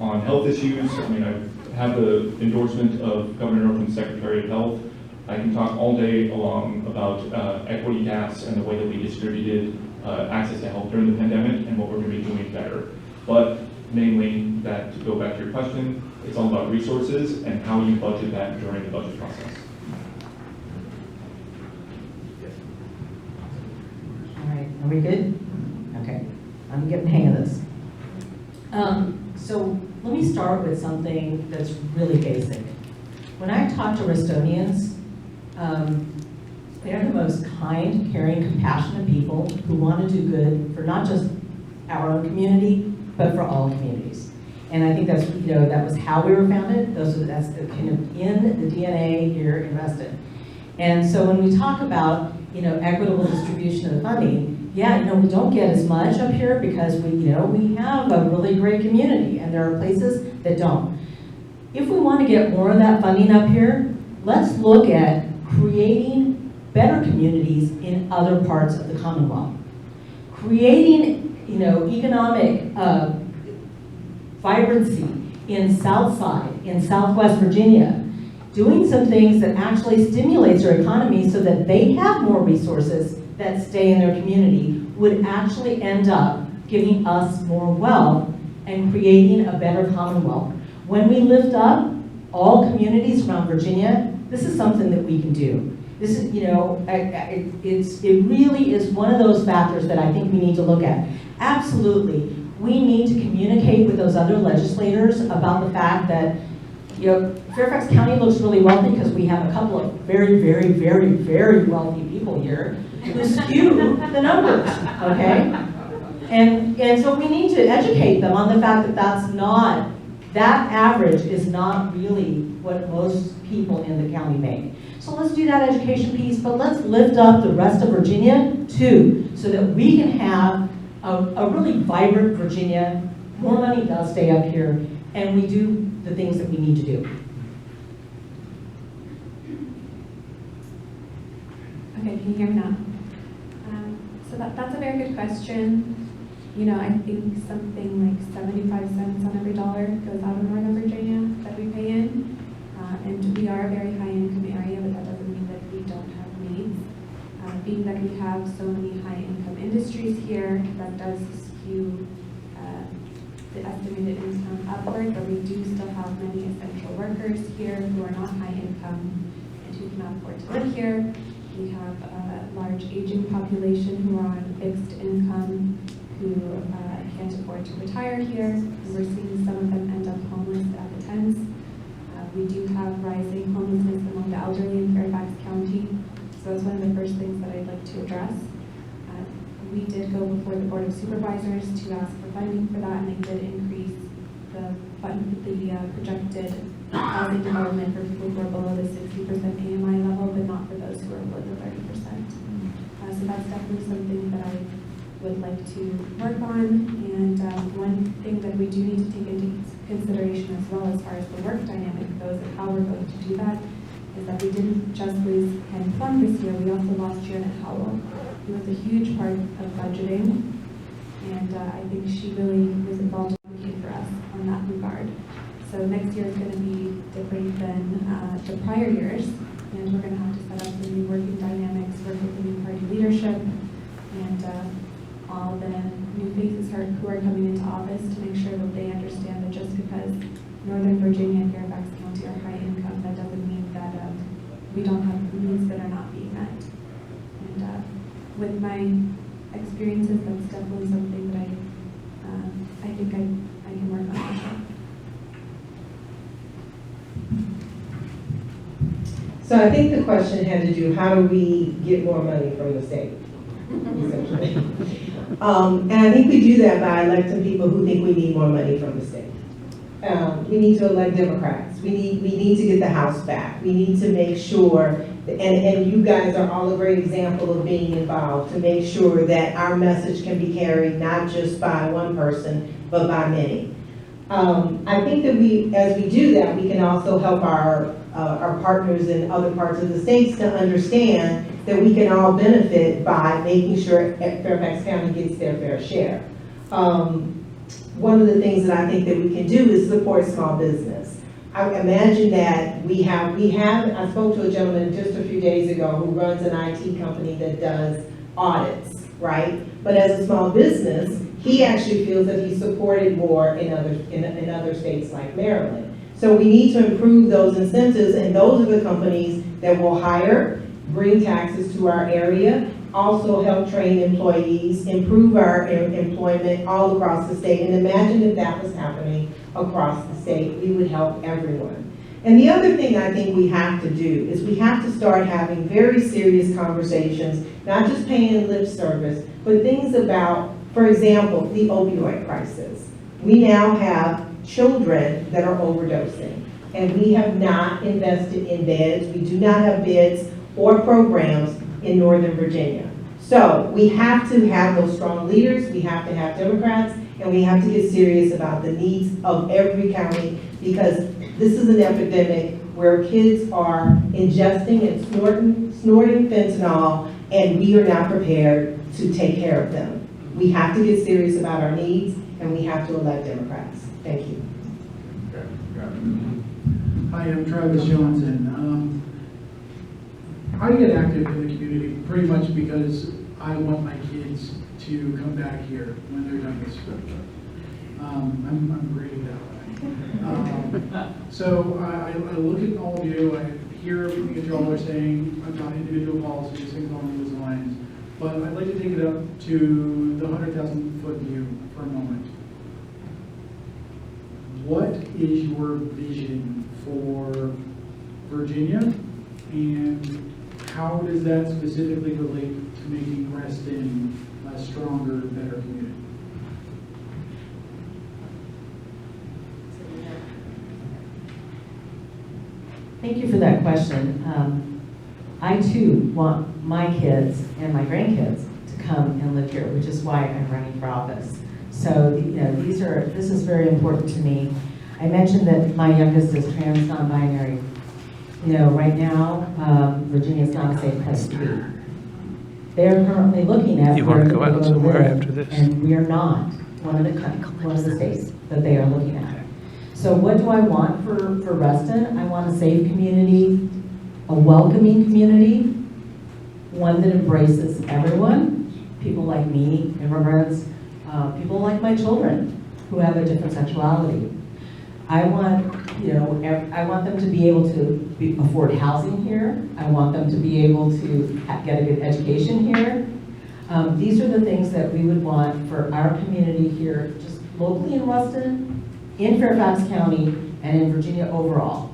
On health issues, I have the endorsement of Governor Northam's Secretary of Health. I can talk all day long about equity gaps and the way that we distributed access to health during the pandemic and what we're going to be doing better. But mainly, that to go back to your question, it's all about resources and how you budget that during the budget process. All right, are we good? Okay, I'm getting the hang of this. So let me start with something that's really basic. When I talk to Restonians, they're the most kind, caring, compassionate people who want to do good for not just our own community, but for all communities. And I think that's, that was how we were founded. That's the kind of in the DNA here in Reston. And so when we talk about, equitable distribution of the funding, yeah, we don't get as much up here because we have a really great community, and there are places that don't. If we want to get more of that funding up here, let's look at creating better communities in other parts of the Commonwealth. Creating, economic vibrancy in Southside, in Southwest Virginia, doing some things that actually stimulates their economy so that they have more resources that stay in their community would actually end up giving us more wealth and creating a better Commonwealth. When we lift up all communities around Virginia, this is something that we can do. This is, it really is one of those factors that I think we need to look at. Absolutely, we need to communicate with those other legislators about the fact that, Fairfax County looks really wealthy because we have a couple of very, very, very, very wealthy people here who skew the numbers, okay? And so we need to educate them on the fact that that average is not really what most people in the county make. So let's do that education piece, but let's lift up the rest of Virginia too, so that we can have a really vibrant Virginia. More money does stay up here, and we do the things that we need to do. Okay, can you hear me now? So that's a very good question. I think something like 75 cents on every dollar goes out of Northern Virginia that we pay in. And we are a very high income area, but that doesn't mean that we don't have needs. Being that we have so many high income industries here, that does skew the estimated income upward, but we do still have many essential workers here who are not high income and who cannot afford to live here. We have a large aging population who are on fixed income, who can't afford to retire here. And we're seeing some of them end up homeless at the tents. We do have rising homelessness among the elderly in Fairfax County, so that's one of the first things that I'd like to address. We did go before the Board of Supervisors to ask for funding for that, and they did increase the projected housing development for people who are below the 60% AMI level, but not for those who are below the 30%. So that's definitely something that I would like to work on. And one thing that we do need to take into consideration as well as far as the work dynamic goes and how we're going to do that is that we didn't just lose Ken Plum this year, we also lost Janet Howell, who was a huge part of budgeting. And I think she really was involved in for us on that regard. So next year is going to be different than the prior years, and we're going to have to set up some new working dynamics, work with the new party leadership, and all the new faces who are coming into office to make sure that they understand that just because Northern Virginia and Fairfax County are high income, that doesn't mean that we don't have needs that are not being met. And with my experiences, that's definitely something that I think I can work on for sure. So I think the question had to do, how do we get more money from the state, essentially. And I think we do that by electing people who think we need more money from the state. We need to elect Democrats. We need to get the House back. We need to make sure, and you guys are all a great example of being involved, to make sure that our message can be carried not just by one person, but by many. I think that as we do that, we can also help our partners in other parts of the states to understand that we can all benefit by making sure Fairfax County gets their fair share. One of the things that I think that we can do is support small business. I imagine that I spoke to a gentleman just a few days ago who runs an IT company that does audits, right? But as a small business, he actually feels that he's supported more in other states like Maryland. So we need to improve those incentives, and those are the companies that will hire, bring taxes to our area, also help train employees, improve our employment all across the state. And imagine if that was happening across the state, we would help everyone. And the other thing I think we have to do is we have to start having very serious conversations, not just paying lip service, but things about, for example, the opioid crisis. We now have children that are overdosing, and we have not invested in beds. We do not have beds or programs in Northern Virginia. So we have to have those strong leaders, we have to have Democrats, and we have to get serious about the needs of every county, because this is an epidemic where kids are ingesting and snorting fentanyl, and we are not prepared to take care of them. We have to get serious about our needs, and we have to elect Democrats. Thank you. Hi, I'm Travis Johnson. I get active in the community pretty much because I want my kids to come back here when they're done with school. I'm graded that way. So I look at all of you, I hear everything that y'all are saying about individual policies, things along those lines, but I'd like to take it up to the 100,000-foot view for a moment. What is your vision for Virginia, and how does that specifically relate to making Reston a stronger, better community? Thank you for that question. I too want my kids and my grandkids to come and live here, which is why I'm running for office. So, this is very important to me. I mentioned that my youngest is trans, non-binary. Right now, Virginia is not a safe place to be. They're currently looking at You want to go out somewhere after this? And we are not one of the states that they are looking at. So what do I want for Reston? I want a safe community, a welcoming community, one that embraces everyone, people like me, immigrants, people like my children who have a different sexuality. I want them to be able to afford housing here. I want them to be able to get a good education here. These are the things that we would want for our community here, just locally in Reston, in Fairfax County, and in Virginia overall.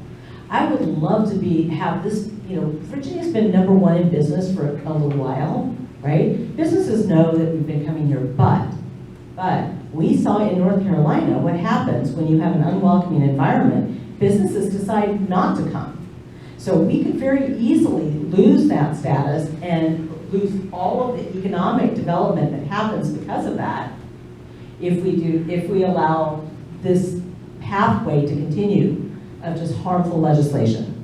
I would love to have this, Virginia's been #1 in business for a little while, right? Businesses know that we've been coming here, but we saw in North Carolina what happens when you have an unwelcoming environment. Businesses decide not to come. So we could very easily lose that status and lose all of the economic development that happens because of that if we allow this pathway to continue of just harmful legislation.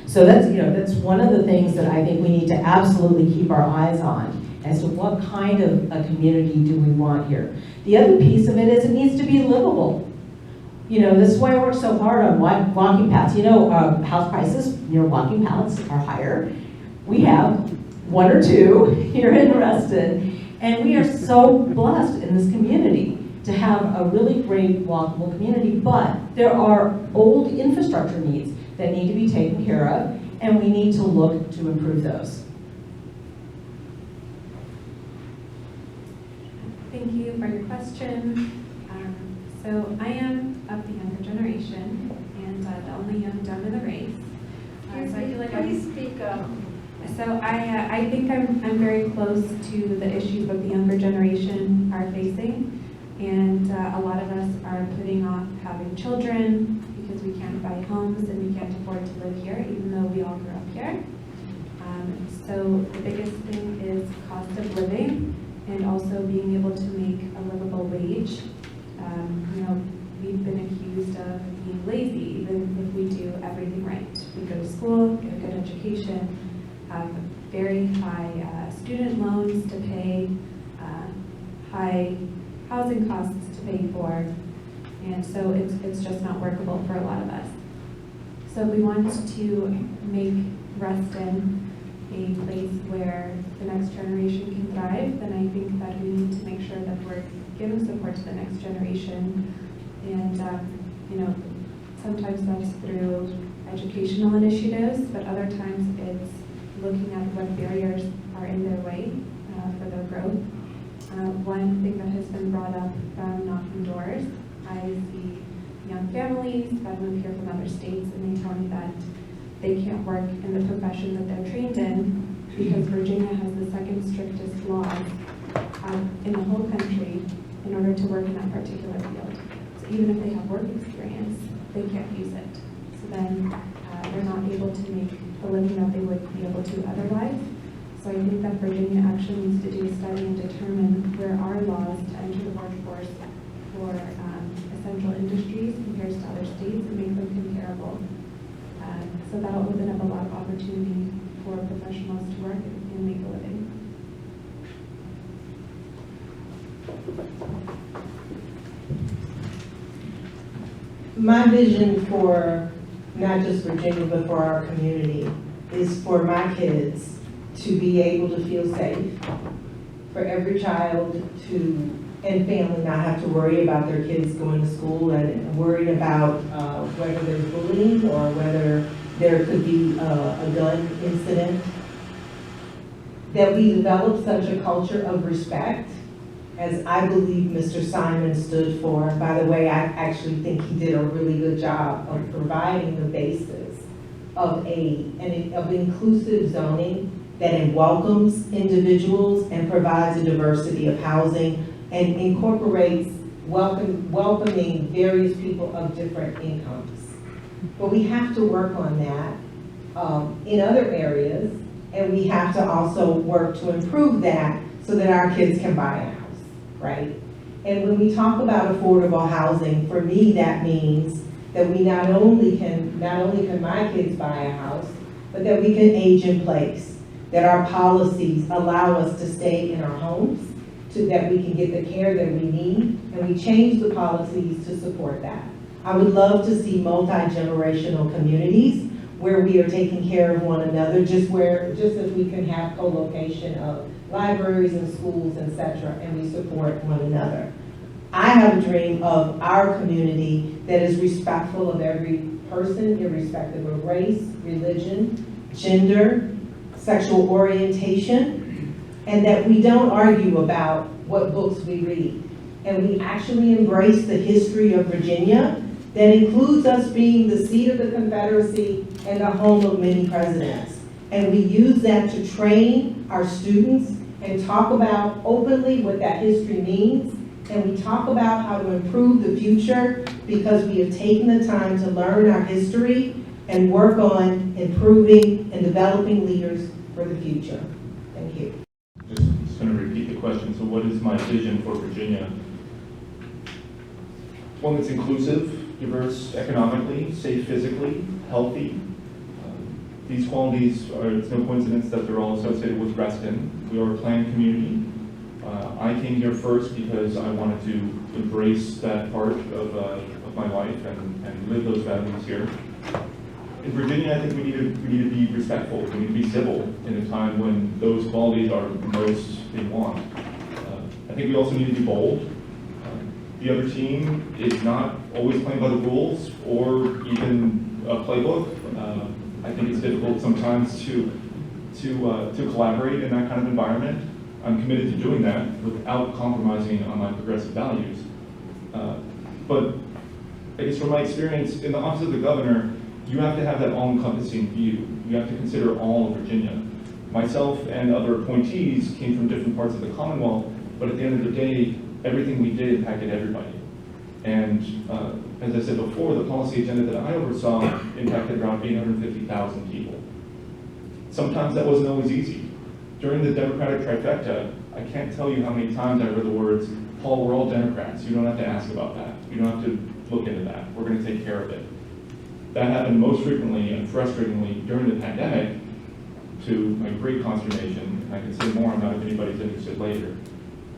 So that's one of the things that I think we need to absolutely keep our eyes on as to what kind of a community do we want here. The other piece of it is it needs to be livable. This is why I work so hard on walking paths. House prices near walking paths are higher. We have 1 or 2 here in Reston, and we are so blessed in this community to have a really great walkable community, but there are old infrastructure needs that need to be taken care of, and we need to look to improve those. Thank you for your question. So I am of the younger generation and the only young dumb in the race. So I feel like Please speak up. So I think I'm very close to the issues that the younger generation are facing, and a lot of us are putting off having children because we can't buy homes and we can't afford to live here, even though we all grew up here. So the biggest thing is cost of living, and also being able to make a livable wage. We've been accused of being lazy, even if we do everything right. We go to school, get a good education, have very high student loans to pay, high housing costs to pay for, and so it's just not workable for a lot of us. So if we want to make Reston a place where the next generation can thrive, then I think that we need to make sure that we're giving support to the next generation. And sometimes that's through educational initiatives, but other times it's looking at what barriers are in their way for their growth. One thing that has been brought up from knocking doors, I see young families that move here from other states, and they tell me that they can't work in the profession that they're trained in because Virginia has the second strictest laws in the whole country in order to work in that particular field. So So even if they have work experience, they can't use it. So then they're not able to make the living that they would be able to otherwise. So I think that Virginia actually needs to do a study and determine where our laws to enter the workforce for essential industries compares to other states and make them comparable. So that'll open up a lot of opportunity for professionals to work and make a living. My vision for not just Virginia, but for our community is for my kids to be able to feel safe, for every child and family not have to worry about their kids going to school and worried about whether there's bullying or whether there could be a gun incident. That we develop such a culture of respect, as I believe Mr. Simon stood for. By the way, I actually think he did a really good job of providing the basis of inclusive zoning that welcomes individuals and provides a diversity of housing and incorporates welcoming various people of different incomes. But we have to work on that in other areas, and we have to also work to improve that so that our kids can buy a house, right? And when we talk about affordable housing, for me that means that we not only can my kids buy a house, but that we can age in place, that our policies allow us to stay in our homes, that we can get the care that we need, and we change the policies to support that. I would love to see multi-generational communities where we are taking care of one another, just as we can have co-location of libraries and schools, etc., and we support one another. I have a dream of our community that is respectful of every person, irrespective of race, religion, gender, sexual orientation, and that we don't argue about what books we read. And we actually embrace the history of Virginia that includes us being the seat of the Confederacy and the home of many presidents. And we use that to train our students and talk about openly what that history means. And we talk about how to improve the future because we have taken the time to learn our history and work on improving and developing leaders for the future. Thank you. Just going to repeat the question. So what is my vision for Virginia? One that's inclusive, diverse economically, safe physically, healthy. These qualities it's no coincidence that they're all associated with Reston. We are a planned community. I came here first because I wanted to embrace that part of my life and live those values here. In Virginia, I think we need to be respectful. We need to be civil in a time when those qualities are most in want. I think we also need to be bold. The other team is not always playing by the rules or even a playbook. I think it's difficult sometimes to collaborate in that kind of environment. I'm committed to doing that without compromising on my progressive values. But I guess from my experience in the office of the governor, you have to have that all-encompassing view. You have to consider all of Virginia. Myself and other appointees came from different parts of the Commonwealth, but at the end of the day, everything we did impacted everybody. And as I said before, the policy agenda that I oversaw impacted around 850,000 people. Sometimes that wasn't always easy. During the Democratic trifecta, I can't tell you how many times I heard the words, Paul, we're all Democrats. You don't have to ask about that. You don't have to look into that. We're going to take care of it. That happened most frequently and frustratingly during the pandemic, to my great consternation. I can say more on that if anybody's interested later.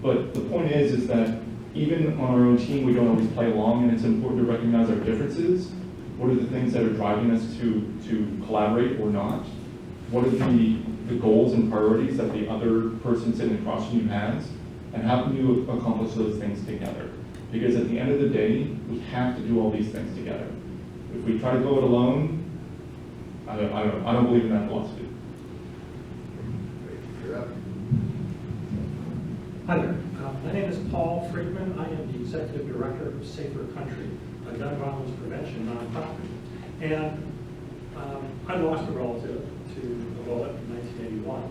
But the point is that even on our own team, we don't always play along, and it's important to recognize our differences. What are the things that are driving us to collaborate or not? What are the goals and priorities that the other person sitting across from you has? And how can you accomplish those things together? Because at the end of the day, we have to do all these things together. If we try to go it alone, I don't believe in that philosophy. You're up. Hi there. My name is Paul Friedman. I am the Executive Director of Safer Country, a gun violence prevention nonprofit. And I lost a relative to a bullet in 1981.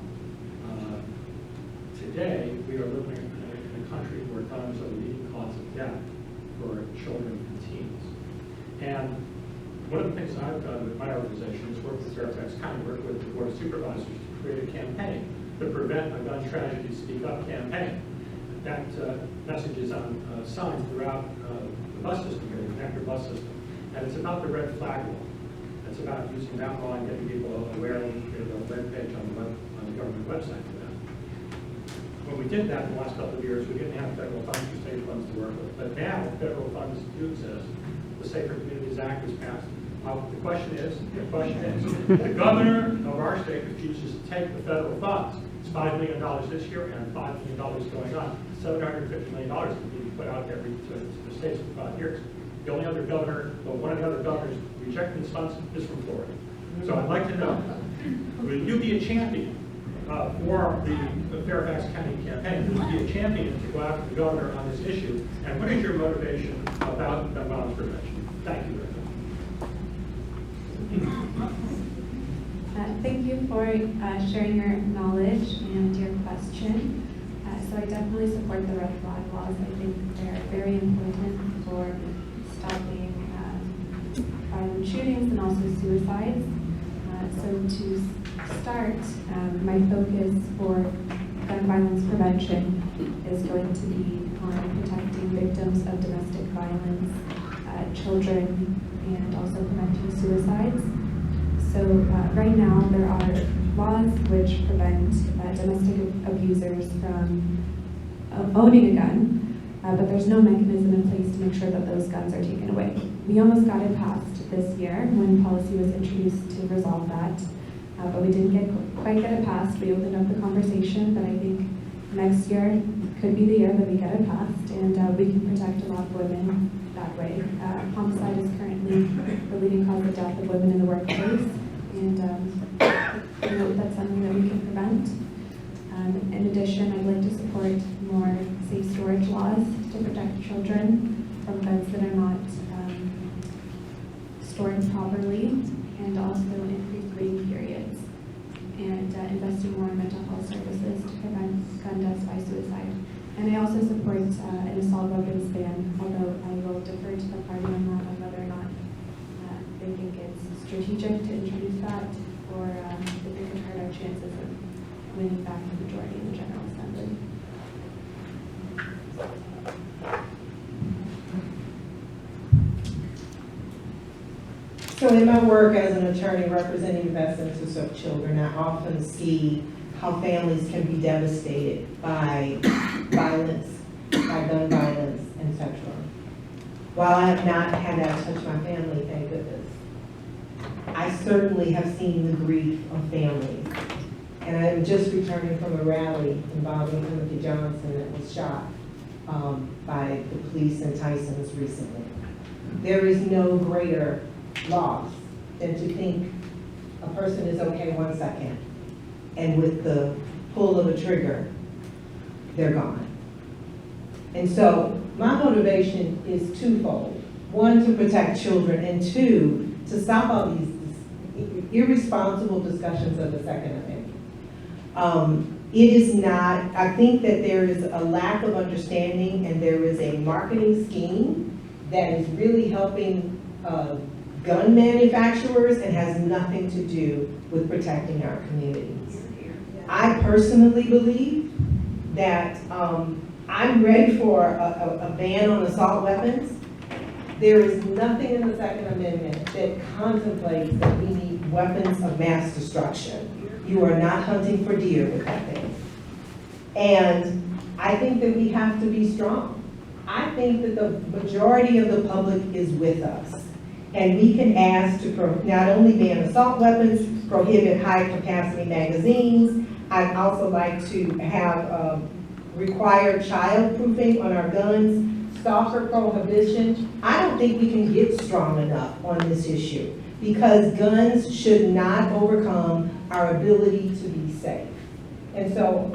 Today, we are living in a country where guns are the leading cause of death. for children and teens. And one of the things I've done with my organization is work with Fairfax County, work with the Board of Supervisors to create a campaign, the Prevent a Gun Tragedy Speak Up campaign. That message is on signs throughout the bus system here, the connector bus system. And it's about the red flag law. It's about using that law and getting people aware of the web page on the government website for that. When we did that in the last couple of years, we didn't have federal funds or state funds to work with. But now federal funds do exist. The Safer Communities Act was passed. The question is, the governor of our state refuses to take the federal funds. It's $5 million this year and $5 million going on. $750 million can be put out every to the states for 5 years. The only other governor, well, one of the other governors rejecting these funds is from Florida. So I'd like to know, will you be a champion for the Fairfax County campaign? Will you be a champion to go after the governor on this issue? And what is your motivation about gun violence prevention? Thank you very much. Thank you for sharing your knowledge and your question. So I definitely support the red flag laws. I think they're very important for stopping violent shootings and also suicides. So to start, my focus for gun violence prevention is going to be on protecting victims of domestic violence, children, and also preventing suicides. So right now there are laws which prevent domestic abusers from owning a gun, but there's no mechanism in place to make sure that those guns are taken away. We almost got it passed this year when policy was introduced to resolve that, but we didn't quite get it passed. We opened up the conversation, but I think next year could be the year that we get it passed, and we can protect a lot of women that way. Homicide is currently the leading cause of death of women in the workplace, and that's something that we can prevent. In addition, I'd like to support more safe storage laws to protect children from guns that are not stored properly, and also increase grading periods, and investing more in mental health services to prevent gun deaths by suicide. And I also support an assault weapons ban, although I will defer to the party on that, on whether or not they think it's strategic to introduce that, or if it could hurt our chances of winning back the majority in the General Assembly. So in my work as an attorney representing the best interests of children, I often see how families can be devastated by violence, by gun violence, etc. While I have not had that touch my family, thank goodness, I certainly have seen the grief of families. And I'm just returning from a rally involving Timothy Johnson that was shot by the police in Tyson's recently. There is no greater loss than to think a person is okay 1 second, and with the pull of a trigger, they're gone. And so my motivation is twofold. One, to protect children, and two, to stop all these irresponsible discussions of the Second Amendment. It is not, I think that there is a lack of understanding, and there is a marketing scheme that is really helping gun manufacturers and has nothing to do with protecting our communities. I personally believe that I'm ready for a ban on assault weapons. There is nothing in the Second Amendment that contemplates that we need weapons of mass destruction. You are not hunting for deer with that thing. And I think that we have to be strong. I think that the majority of the public is with us. And we can ask to not only ban assault weapons, prohibit high-capacity magazines. I'd also like to have required child-proofing on our guns, stalker prohibition. I don't think we can get strong enough on this issue, because guns should not overcome our ability to be safe. And so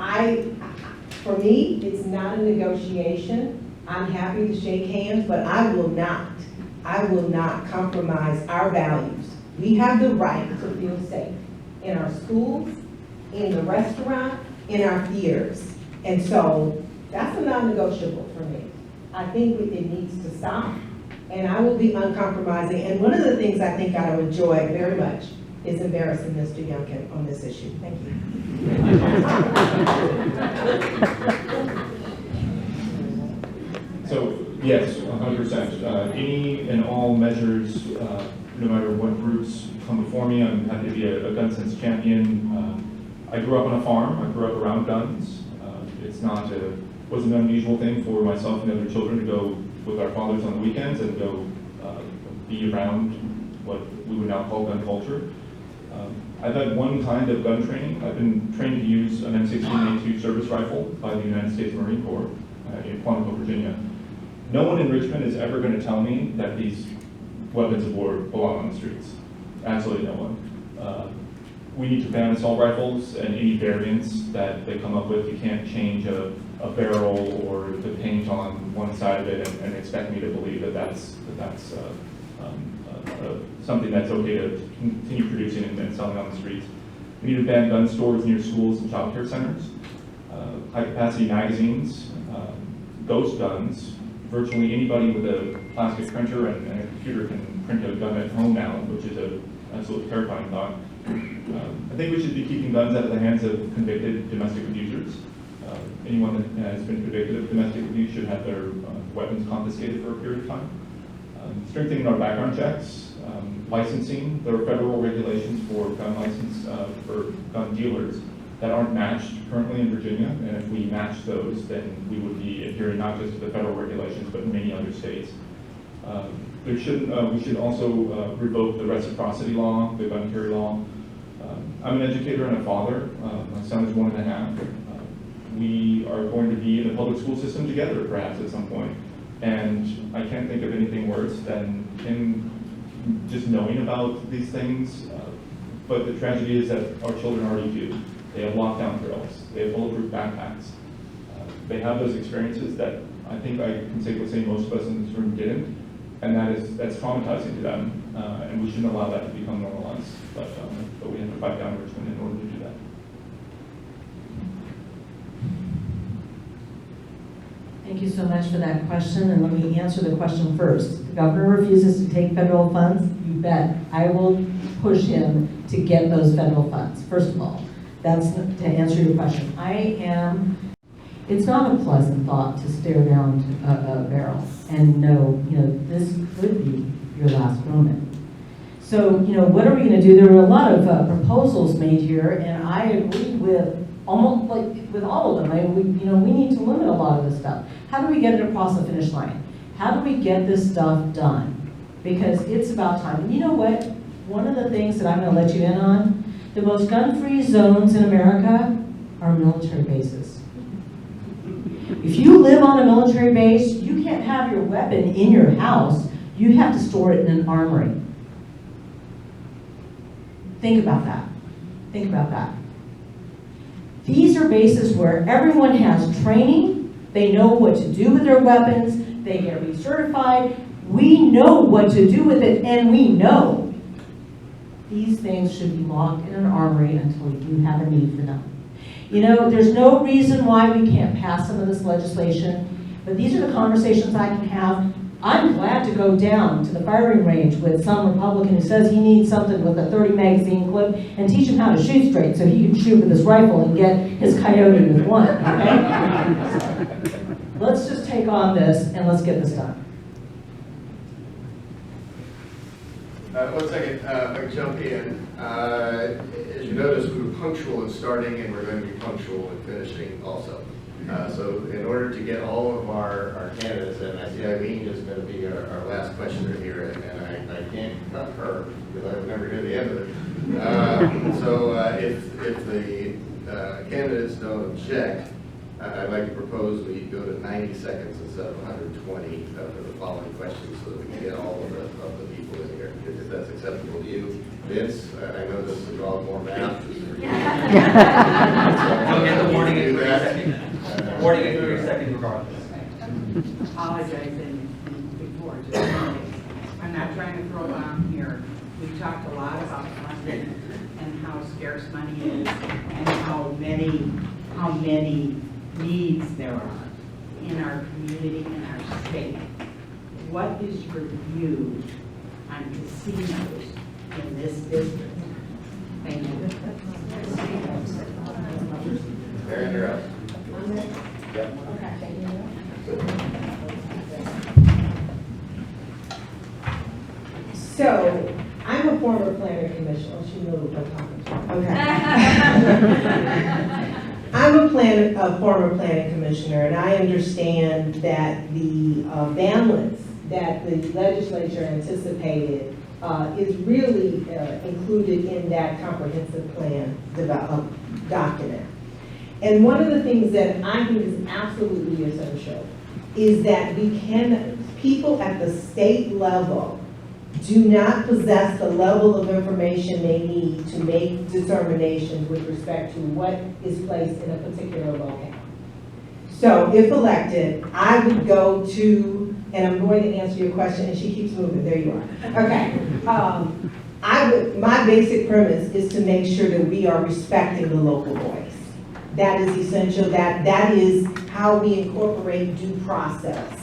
for me, it's not a negotiation. I'm happy to shake hands, but I will not compromise our values. We have the right to feel safe in our schools, in the restaurant, in our theaters. And so that's a non-negotiable for me. I think it needs to stop. And I will be uncompromising. And one of the things I think I would enjoy very much is embarrassing Mr. Youngkin on this issue. Thank you. So, yes, 100%. Any and all measures, no matter what groups come before me, I'm happy to be a gun sense champion. I grew up on a farm. I grew up around guns. Wasn't an unusual thing for myself and other children to go with our fathers on the weekends and go be around what we would now call gun culture. I've had one kind of gun training. I've been trained to use an M16A2 service rifle by the United States Marine Corps in Quantico, Virginia. No one in Richmond is ever going to tell me that these weapons of war belong on the streets. Absolutely no one. We need to ban assault rifles and any variants that they come up with. You can't change a barrel or the paint on one side of it and expect me to believe that that's something that's okay to continue producing and selling on the streets. We need to ban gun stores near schools and child care centers, high-capacity magazines, ghost guns. Virtually anybody with a plastic printer and a computer can print a gun at home now, which is an absolutely terrifying thought. I think we should be keeping guns out of the hands of convicted domestic abusers. Anyone that has been convicted of domestic abuse should have their weapons confiscated for a period of time. Strengthening our background checks, licensing. There are federal regulations for gun license for gun dealers that aren't matched currently in Virginia, and if we match those, then we would be adhering not just to the federal regulations, but in many other states. We should also revoke the reciprocity law, the gun carry law. I'm an educator and a father. My son is 1.5. We are going to be in the public school system together, perhaps, at some point. And I can't think of anything worse than him just knowing about these things. But the tragedy is that our children already do. They have lockdown drills. They have bulletproof backpacks. They have those experiences that I think I can safely say most of us in this room didn't. And that's traumatizing to them. And we shouldn't allow that to become normalized. But we have to fight down Richmond in order to do that. Thank you so much for that question, and let me answer the question first. The governor refuses to take federal funds. You bet I will push him to get those federal funds. First of all, that's to answer your question. It's not a pleasant thought to stare down a barrel and know, this could be your last moment. So, what are we going to do? There were a lot of proposals made here, and I agree with almost with all of them. We need to limit a lot of this stuff. How do we get it across the finish line? How do we get this stuff done? Because it's about time. And you know what? One of the things that I'm going to let you in on, the most gun-free zones in America are military bases. If you live on a military base, you can't have your weapon in your house. You have to store it in an armory. Think about that. Think about that. These are bases where everyone has training. They know what to do with their weapons. They get recertified. We know what to do with it, and we know these things should be locked in an armory until you have a need for them. There's no reason why we can't pass some of this legislation, but these are the conversations I can have. I'm glad to go down to the firing range with some Republican who says he needs something with a 30 magazine clip and teach him how to shoot straight so he can shoot with his rifle and get his coyote with one, okay? Let's just take on this and let's get this done. 1 second, if I can jump in. As you notice, we were punctual in starting and we're going to be punctual in finishing also. So in order to get all of our candidates, and I see Eileen is going to be our last questioner here, and I can't cut her because I would never hear the end of it. So if the candidates don't object, I'd like to propose we go to 90 seconds instead of 120 for the following questions so that we can get all of the people in here, if that's acceptable to you. Vince, I know this involves more math. You'll get the warning in 30 seconds. Warning in 30 seconds regardless. Apologizing before, I'm not trying to throw down here. We talked a lot about funding and how scarce money is and how many needs there are in our community, in our what is your view on casinos in this district? Thank you. Aaron, you're up. Yep. So, I'm a former planning commissioner. She knows what I'm talking about. Okay. I'm a former planning commissioner, and I understand that the balance that the legislature anticipated is really included in that comprehensive plan document. And one of the things that I think is absolutely essential is that people at the state level do not possess the level of information they need to make determinations with respect to what is placed in a particular locale. So if elected, I would go to, and I'm going to answer your question, and she keeps moving, there you are. Okay. My basic premise is to make sure that we are respecting the local voice. That is essential. That is how we incorporate due process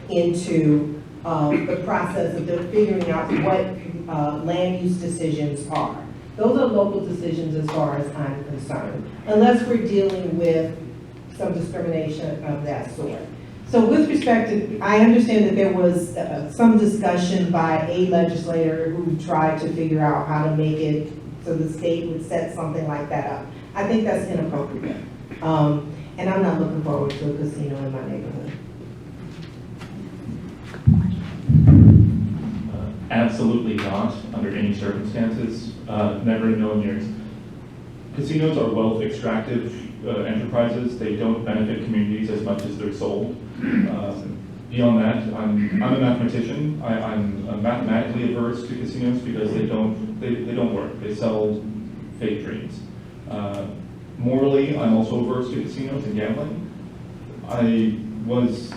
into the process of figuring out what land use decisions are. Those are local decisions as far as I'm concerned, unless we're dealing with some discrimination of that sort. So with respect to, I understand that there was some discussion by a legislator who tried to figure out how to make it so the state would set something like that up. I think that's inappropriate. And I'm not looking forward to a casino in my neighborhood. Absolutely not, under any circumstances, never in a million years. Casinos are wealth extractive enterprises. They don't benefit communities as much as they're sold. Beyond that, I'm a mathematician. I'm mathematically averse to casinos because they don't work. They sell fake dreams. Morally, I'm also averse to casinos and gambling. I was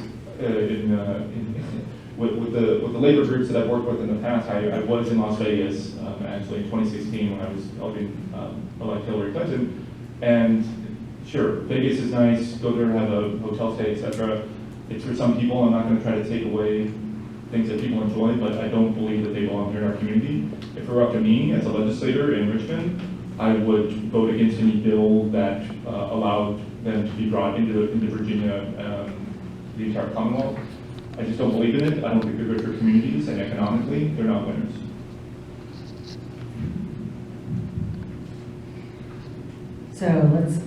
with the labor groups that I've worked with in the past. I was in Las Vegas actually in 2016 when I was helping elect Hillary Clinton. And sure, Vegas is nice. Go there, have a hotel stay, etc. It's for some people. I'm not going to try to take away things that people enjoy, but I don't believe that they belong here in our community. If it were up to me as a legislator in Richmond, I would vote against any bill that allowed them to be brought into Virginia, the entire Commonwealth. I just don't believe in it. I don't think they're good for communities, and economically, they're not winners. So let's,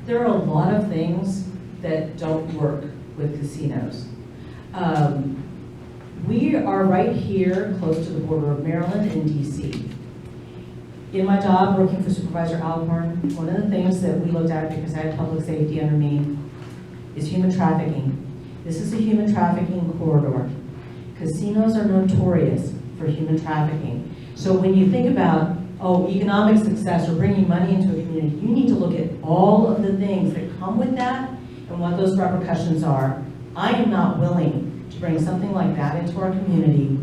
there are a lot of things that don't work with casinos. We are right here, close to the border of Maryland and DC. In my job, working for Supervisor Alcorn, one of the things that we looked at, because I had public safety under me, is human trafficking. This is a human trafficking corridor. Casinos are notorious for human trafficking. So when you think about, economic success or bringing money into a community, you need to look at all of the things that come with that and what those repercussions are. I am not willing to bring something like that into our community,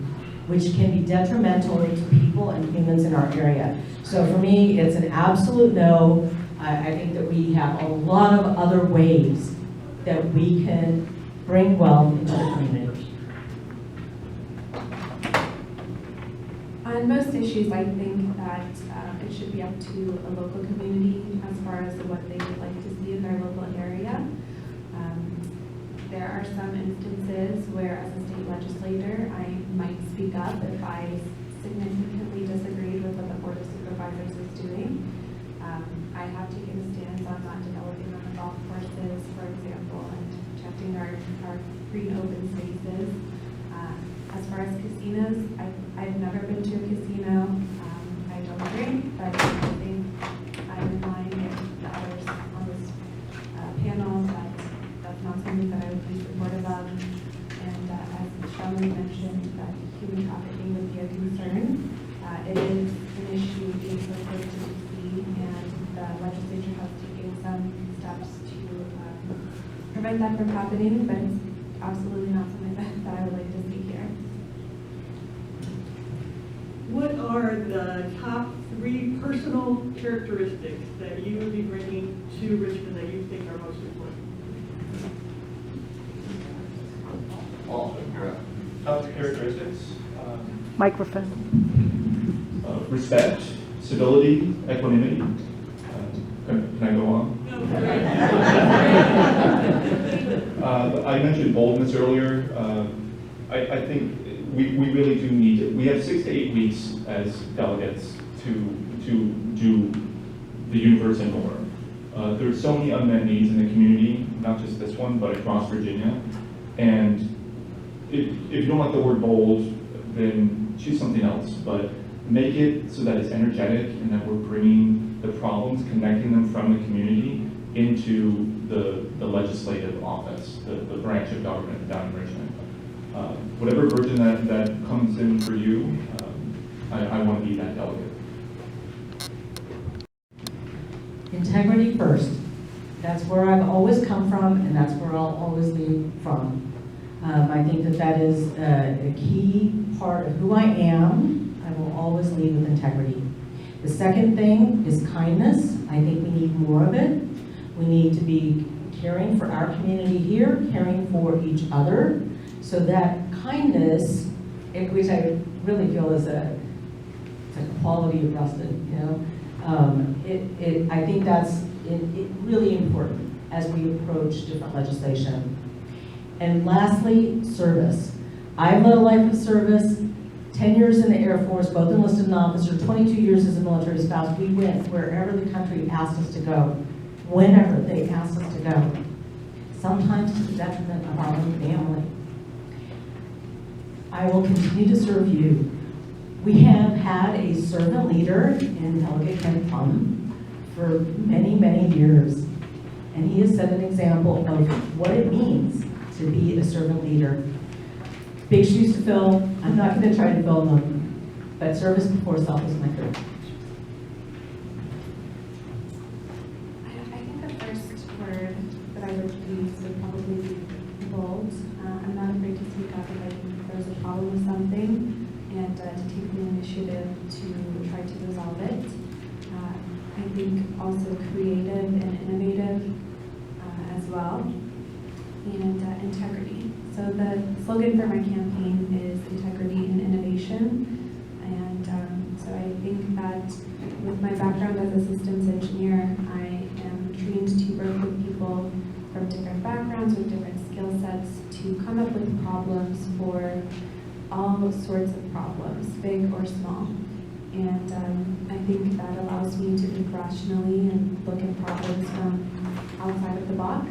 which can be detrimental to people and humans in our area. So for me, it's an absolute no. I think that we have a lot of other ways that we can bring wealth into the community. On most issues, I think that it should be up to a local community as far as what they would like to see in their local area. There are some instances where, as a state legislator, I might speak up if I significantly disagreed with what the Board of Supervisors is doing. I have taken a stance on not developing on the golf courses, for example, and protecting our green open spaces. As far as casinos, I've never been to a casino. I don't drink, but I think I'm in line with the others on this panel that that's not something that I would be supportive of. And as Shyamali mentioned, that human trafficking would be a concern. It is an issue being so close to DC, and the legislature has taken some steps to prevent that from happening, but it's absolutely not something that I would like to see here. What are the top 3 personal characteristics that you would be bringing to Richmond that you think are most important? Paul, you're up. top characteristics. Microphone. Respect, civility, equanimity. Can I go on? I mentioned boldness earlier. I think we really do need to. We have 6 to 8 weeks as delegates to do the universe and more. There's so many unmet needs in the community, not just this one, but across Virginia. And if you don't like the word bold, then choose something else. But make it so that it's energetic and that we're bringing the problems, connecting them from the community into the legislative office, the branch of government down in Richmond. Whatever version that comes in for you, I want to be that delegate. Integrity first. That's where I've always come from, and that's where I'll always lead from. I think that is a key part of who I am. I will always lead with integrity. The second thing is kindness. I think we need more of it. We need to be caring for our community here, caring for each other, so that kindness, which I really feel is a quality of Reston, you know. I think that's really important as we approach different legislation. And lastly, service. I've led a life of service, 10 years in the Air Force, both enlisted and officer, 22 years as a military spouse. We went wherever the country asked us to go, whenever they asked us to go, sometimes to the detriment of our own family. I will continue to serve you. We have had a servant leader in Delegate Ken Plum for many, many years, and he has set an example of what it means to be a servant leader. Big shoes to fill. I'm not going to try to fill them, but service before self is my career. I think the first word that I would use would probably be bold. I'm not afraid to speak up if I think there's a problem with something, and to take the initiative to try to resolve it. I think also creative and innovative as well, and integrity. So the slogan for my campaign is integrity and innovation, and so I think that with my background as a systems engineer, I am trained to work with people from different backgrounds with different skill sets to come up with problems for all sorts of problems, big or small. And I think that allows me to think rationally and look at problems from outside of the box.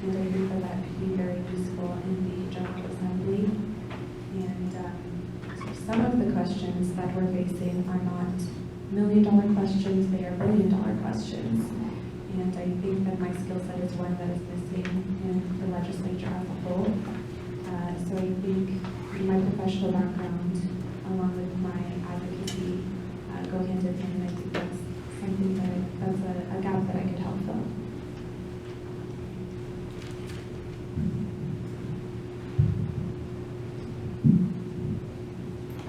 And I think that could be very useful in the General Assembly. And so some of the questions that we're facing are not million-dollar questions, they are billion-dollar questions. And I think that my skill set is one that is missing in the legislature as a whole. So I think my professional background, along with my advocacy, go hand in hand, and I think that's something that's a gap that I could help fill.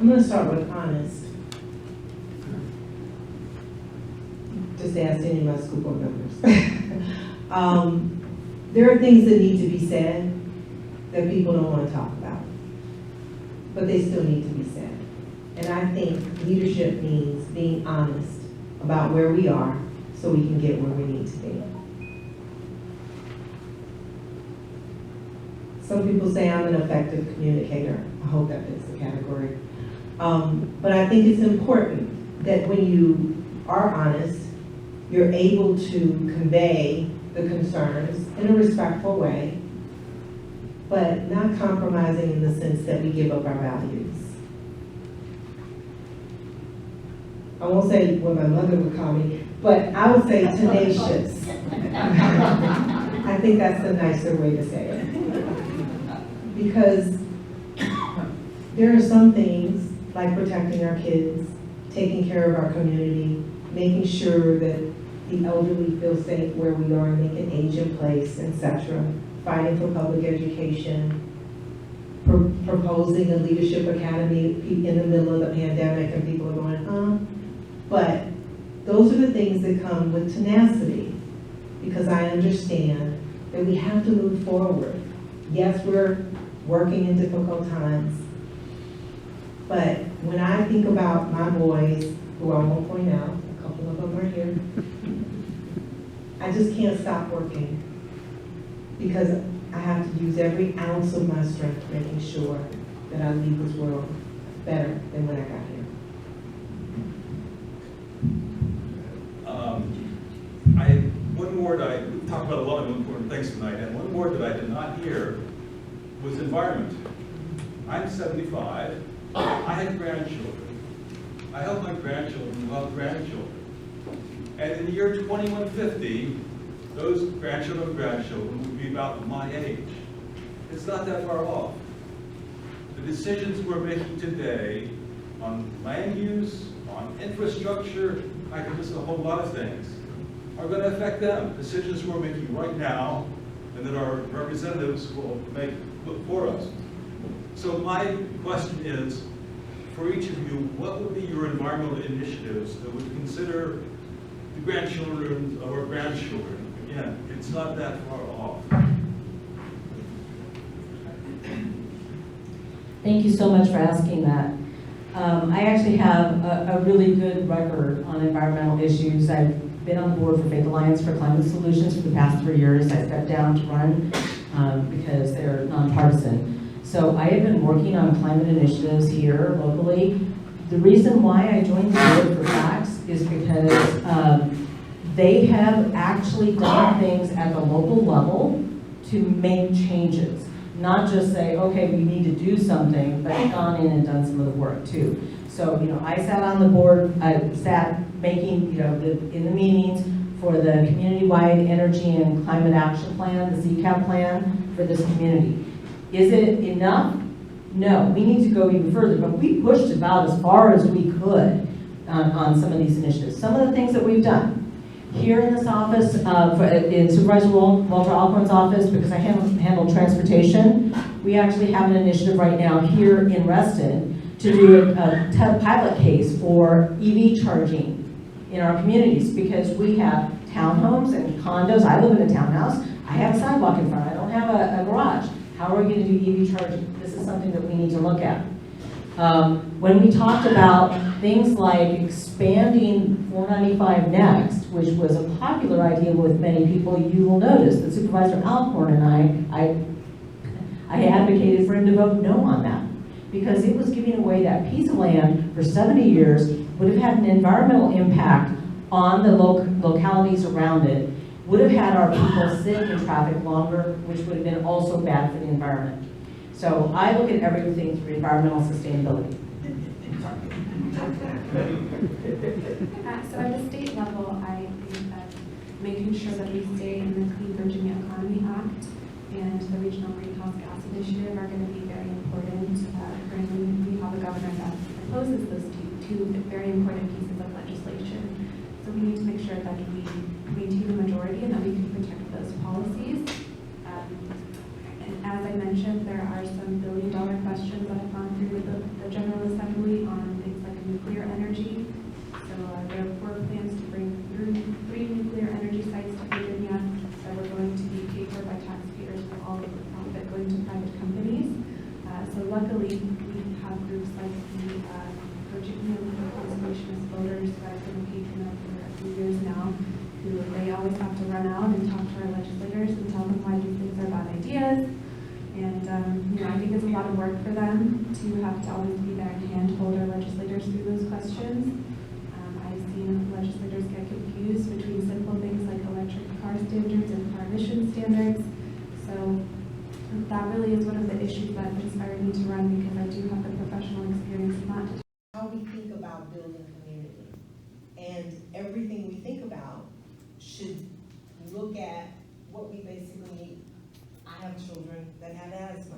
I'm going to start with honest. Just ask any of my school board members. There are things that need to be said that people don't want to talk about, but they still need to be said. And I think leadership means being honest about where we are so we can get where we need to be. Some people say I'm an effective communicator. I hope that fits the category. But I think it's important that when you are honest, you're able to convey the concerns in a respectful way, but not compromising in the sense that we give up our values. I won't say what my mother would call me, but I would say tenacious. I think that's the nicer way to say it. Because there are some things, like protecting our kids, taking care of our community, making sure that the elderly feel safe where we are, making age in place, etc., fighting for public education, proposing a leadership academy in the middle of the pandemic, and people are going, huh? But those are the things that come with tenacity, because I understand that we have to move forward. Yes, we're working in difficult times, But when I think about my boys, who I won't point out, a couple of them are here, I just can't stop working because I have to use every ounce of my strength making sure that I leave this world better than when I got here. One word we talked about a lot of important things tonight, and one word that I did not hear was environment. I'm 75. I have grandchildren. I hope my grandchildren will have grandchildren. And in the year 2150, those grandchildren and grandchildren will be about my age. It's not that far off. The decisions we're making today on land use, on infrastructure, I could list a whole lot of things, are going to affect them. Decisions we're making right now and that our representatives will make for us. So my question is, for each of you, what would be your environmental initiatives that would consider the grandchildren of our grandchildren? Again, it's not that far off. Thank you so much for asking that. I actually have a really good record on environmental issues. I've been on the board for Faith Alliance for Climate Solutions for the past 3 years. I stepped down to run because they're nonpartisan. So I have been working on climate initiatives here locally. The reason why I joined the board for facts is because they have actually done things at the local level to make changes. Not just say, okay, we need to do something, but gone in and done some of the work too. So, I sat on the board, I sat making, in the meetings for the community-wide energy and climate action plan, the CCAP plan for this community. Is it enough? No, we need to go even further, but we pushed about as far as we could on some of these initiatives. Some of the things that we've done. Here in this office, in Supervisor Walter Alcorn's office, because I handle transportation, we actually have an initiative right now here in Reston to do a pilot case for EV charging in our communities, because we have townhomes and condos. I live in a townhouse. I have a sidewalk in front. I don't have a garage. How are we going to do EV charging? This is something that we need to look at. When we talked about things like expanding 495 Next, which was a popular idea with many people, you will notice that Supervisor Alcorn and I advocated for him to vote no on that, because it was giving away that piece of land for 70 years, would have had an environmental impact on the localities around it, would have had our people sitting in traffic longer, which would have been also bad for the environment. So I look at everything through environmental sustainability. So at the state level, I think that making sure that we stay in the Clean Virginia Economy Act and the Regional Greenhouse Gas Initiative are going to be very important. Currently, we have a governor that opposes those two very important pieces of legislation. So we need to make sure that we maintain a majority and that we can protect those policies. And as I mentioned, there are some billion-dollar questions that have gone through with the General Assembly on things like nuclear energy. So there were plans to bring through 3 nuclear energy sites to Virginia that were going to be paid for by taxpayers, for all of the profit going to private companies. So luckily, we have groups like the Virginia Conservationist Voters who have been patron of for a few years now, who they always have to run out and talk to our legislators and tell them why these things are bad ideas. And I think it's a lot of work for them to have to always be there and hand-hold our legislators through those questions. I've seen legislators get confused between simple things like electric car standards and car emission standards. So that really is one of the issues that inspired me to run, because I do have the professional experience in that. How we think about building community, and everything we think about should look at what we basically need. I have children that have asthma.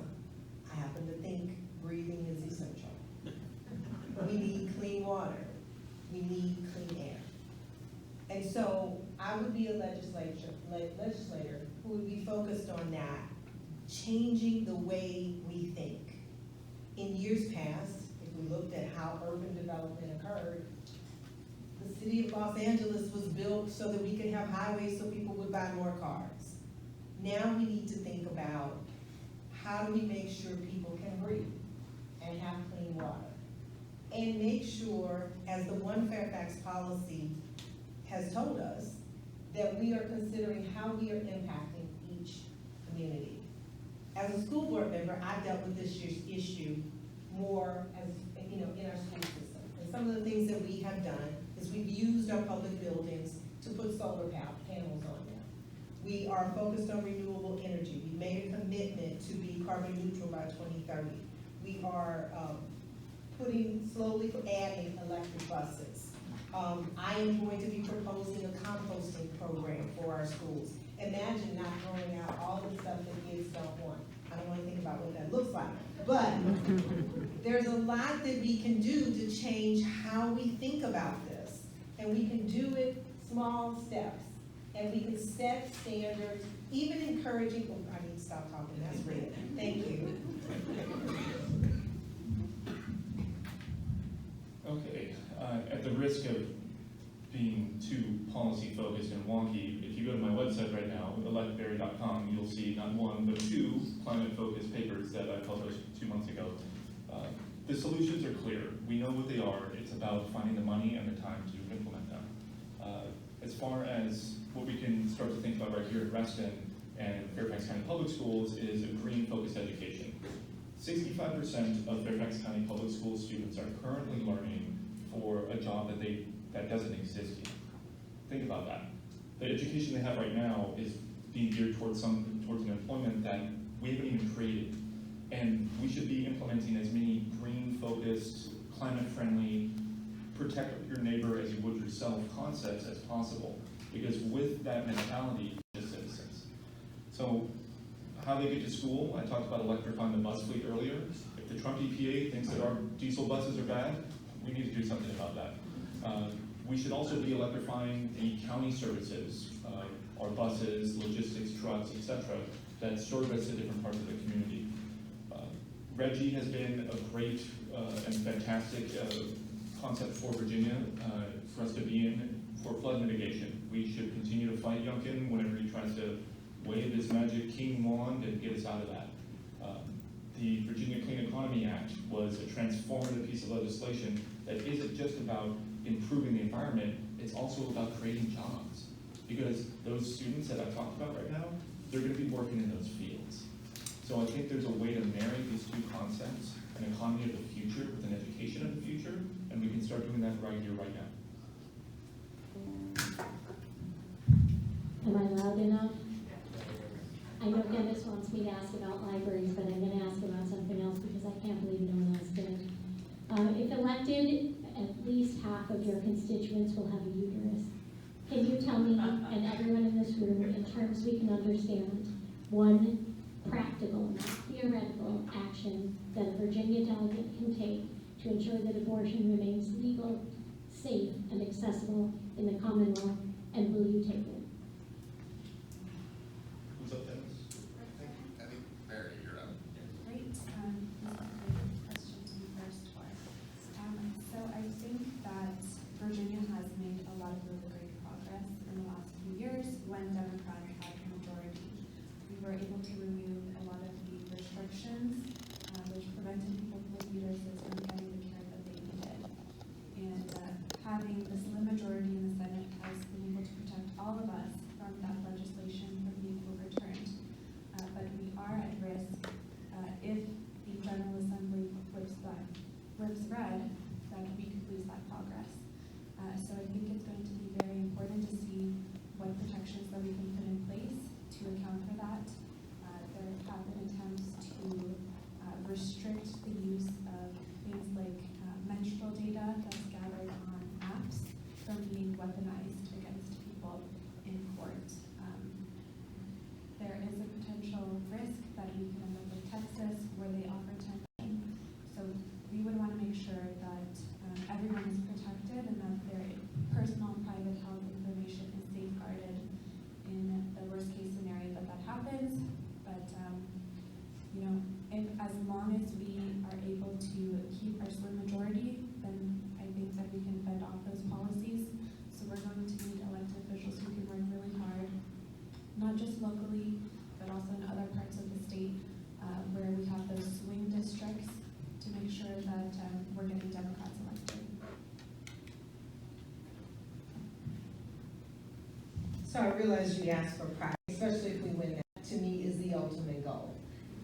I happen to think breathing is essential. We need clean water. We need clean air. And so I would be a legislator who would be focused on that, changing the way we think. In years past, if we looked at how urban development occurred, the city of Los Angeles was built so that we could have highways so people would buy more cars. Now we need to think about how do we make sure people can breathe and have clean water. and make sure, as the One Fairfax policy has told us, that we are considering how we are impacting each community. As a school board member, I've dealt with this issue more as, in our school system. And some of the things that we have done is we've used our public buildings to put solar panels on them. We are focused on renewable energy. We made a commitment to be carbon neutral by 2030. We are slowly adding electric buses. I am going to be proposing a composting program for our schools. Imagine not throwing out all the stuff that kids don't want. I don't want to think about what that looks like. But there's a lot that we can do to change how we think about this. And we can do it small steps. And we can set standards, even encouraging, oh, I need to stop talking, that's red. Thank you. Okay, at the risk of being too policy focused and wonky, if you go to my website right now, electberry.com, you'll see not one, but two climate focused papers that I published 2 months ago. The solutions are clear. We know what they are. It's about finding the money and the time to implement them. As far as what we can start to think about right here at Reston and Fairfax County Public Schools is a green focused education. 65% of Fairfax County Public School students are currently learning for a job that doesn't exist yet. Think about that. The education they have right now is being geared towards an employment that we haven't even created. And we should be implementing as many green-focused, climate-friendly, protect your neighbor as you would yourself concepts as possible. Because with that mentality, we're citizens. So how they get to school, I talked about electrifying the bus fleet earlier. If the Trump EPA thinks that our diesel buses are bad, we need to do something about that. We should also be electrifying the county services, our buses, logistics, trucks, etc., that service the different parts of the community. Reggie has been a great and fantastic concept for Virginia for us to be in for flood mitigation. We should continue to fight Youngkin whenever he tries to wave his magic king wand and get us out of that. The Virginia Clean Economy Act was a transformative piece of legislation that isn't just about improving the environment, it's also about creating jobs. Because those students that I've talked about right now, they're going to be working in those fields. So I think there's a way to marry these two concepts, an economy of the future with an education of the future, and we can start doing that right here, right now. Am I loud enough? I know Candace wants me to ask about libraries, but I'm going to ask about something else because I can't believe no one else did. If elected, at least half of your constituents will have a uterus. Can you tell me, and everyone in this room, in terms we can understand, one practical, not theoretical, action that a Virginia delegate can take to ensure that abortion remains legal, safe, and accessible in the Commonwealth, and will you take it? Who's up there? I think Mary, you're up. Great. This is a good question to me first for. So I think that Virginia has made a lot of really great progress in the last few years when Democrats had a majority. We were able to remove a lot of the restrictions which prevented people with uteruses from getting the care that they needed. And having the slim majority in the Senate has been able to protect all of us from that legislation from being overturned. But we are at risk if the General Assembly flips red, that we could lose that progress. So I think it's going to be very important to see what protections that we can put in place to account for that. There have been attempts to restrict the use of things like menstrual data that's gathered on apps from being weaponized against people in court. There is a potential risk that we can end up with Texas where they offer 10. So we would want to make sure that everyone is protected and that their personal and private health information is safeguarded in the worst case scenario that happens. But as long as we are able to keep our slim majority, then I think that we can fend off those policies. So we're going to need elected officials who can work really hard, not just locally, but also in other parts of the state where we have those swing districts to make sure that we're getting Democrats elected. So I realize you asked for practice, especially if we win that, to me is the ultimate goal.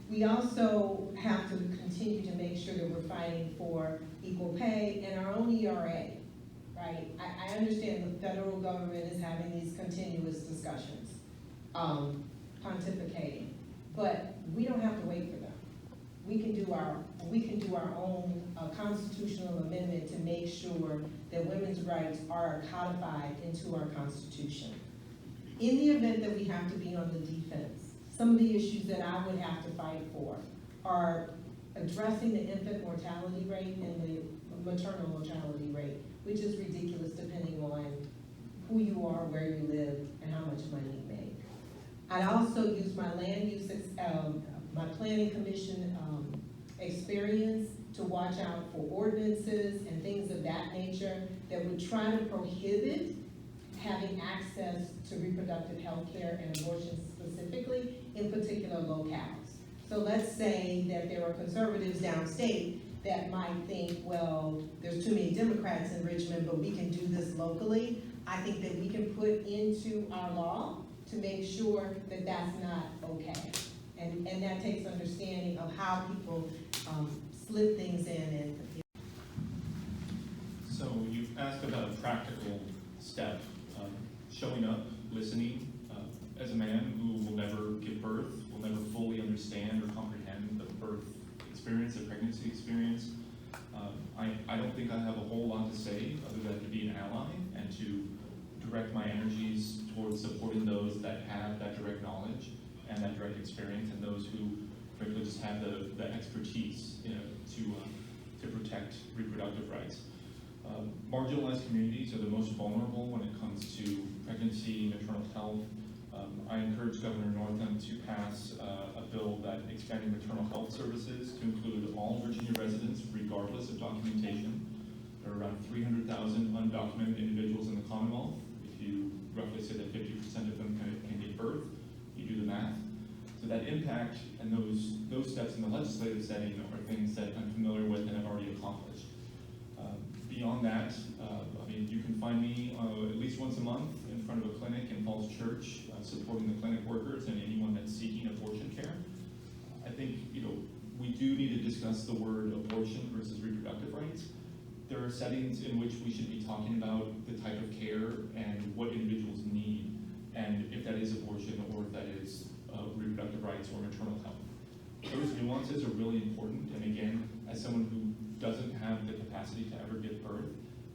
We also have to continue to make sure that we're fighting for equal pay and our own ERA, right? I understand the federal government is having these continuous discussions, pontificating, but we don't have to wait for them. We can do our own constitutional amendment to make sure that women's rights are codified into our Constitution. In the event that we have to be on the defense, some of the issues that I would have to fight for are addressing the infant mortality rate and the maternal mortality rate, which is ridiculous depending on who you are, where you live, and how much money you make. I'd also use my land use, my planning commission experience to watch out for ordinances and things of that nature that would try to prohibit having access to reproductive health care and abortion specifically in particular locales. So let's say that there are conservatives downstate that might think, well, there's too many Democrats in Richmond, but we can do this locally. I think that we can put into our law to make sure that that's not okay. And that takes understanding of how people slip things in. And So you've asked about a practical step, showing up, listening. As a man who will never give birth, will never fully understand or comprehend the birth experience, the pregnancy experience, I don't think I have a whole lot to say other than to be an ally and to direct my energies towards supporting those that have that direct knowledge and that direct experience, and those who frankly just have the expertise, to protect reproductive rights. Marginalized communities are the most vulnerable when it comes to pregnancy, maternal health. I encourage Governor Northam to pass a bill that expanding maternal health services to include all Virginia residents regardless of documentation. There are around 300,000 undocumented individuals in the Commonwealth. If you roughly say that 50% of them can give birth, you do the math. So that impact and those steps in the legislative setting are things that I'm familiar with and have already accomplished. Beyond that, you can find me at least once a month in front of a clinic in Falls Church, supporting the clinic workers and anyone that's seeking abortion care. I think we do need to discuss the word abortion versus reproductive rights. There are settings in which we should be talking about the type of care and what individuals need, and if that is abortion or if that is reproductive rights or maternal health. Those nuances are really important, and again, as someone who doesn't have the capacity to ever give birth,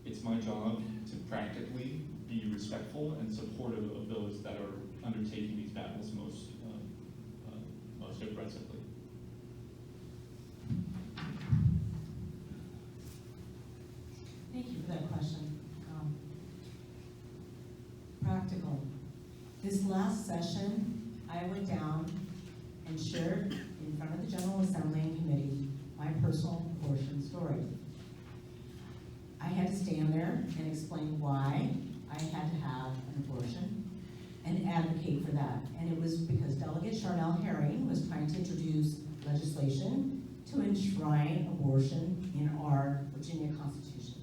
it's my job to practically be respectful and supportive of those that are undertaking these battles most aggressively. Thank you for that question. Practical. This last session, I went down and shared in front of the General Assembly and Committee my personal abortion story. I had to stand there and explain why I had to have an abortion and advocate for that. And it was because Delegate Shyamali Hauth was trying to introduce legislation to enshrine abortion in our Virginia Constitution.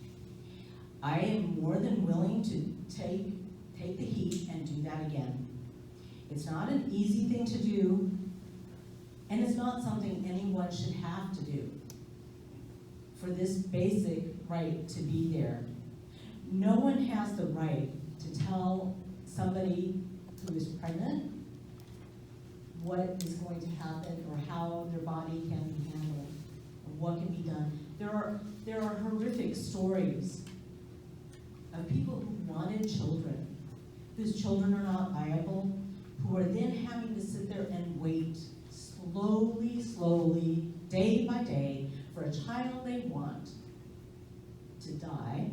I am more than willing to take the heat and do that again. It's not an easy thing to do, and it's not something anyone should have to do for this basic right to be there. No one has the right to tell somebody who is pregnant what is going to happen or how their body can be handled or what can be done. There are horrific stories of people who wanted children, whose children are not viable, who are then having to sit there and wait slowly, day by day, for a child they want to die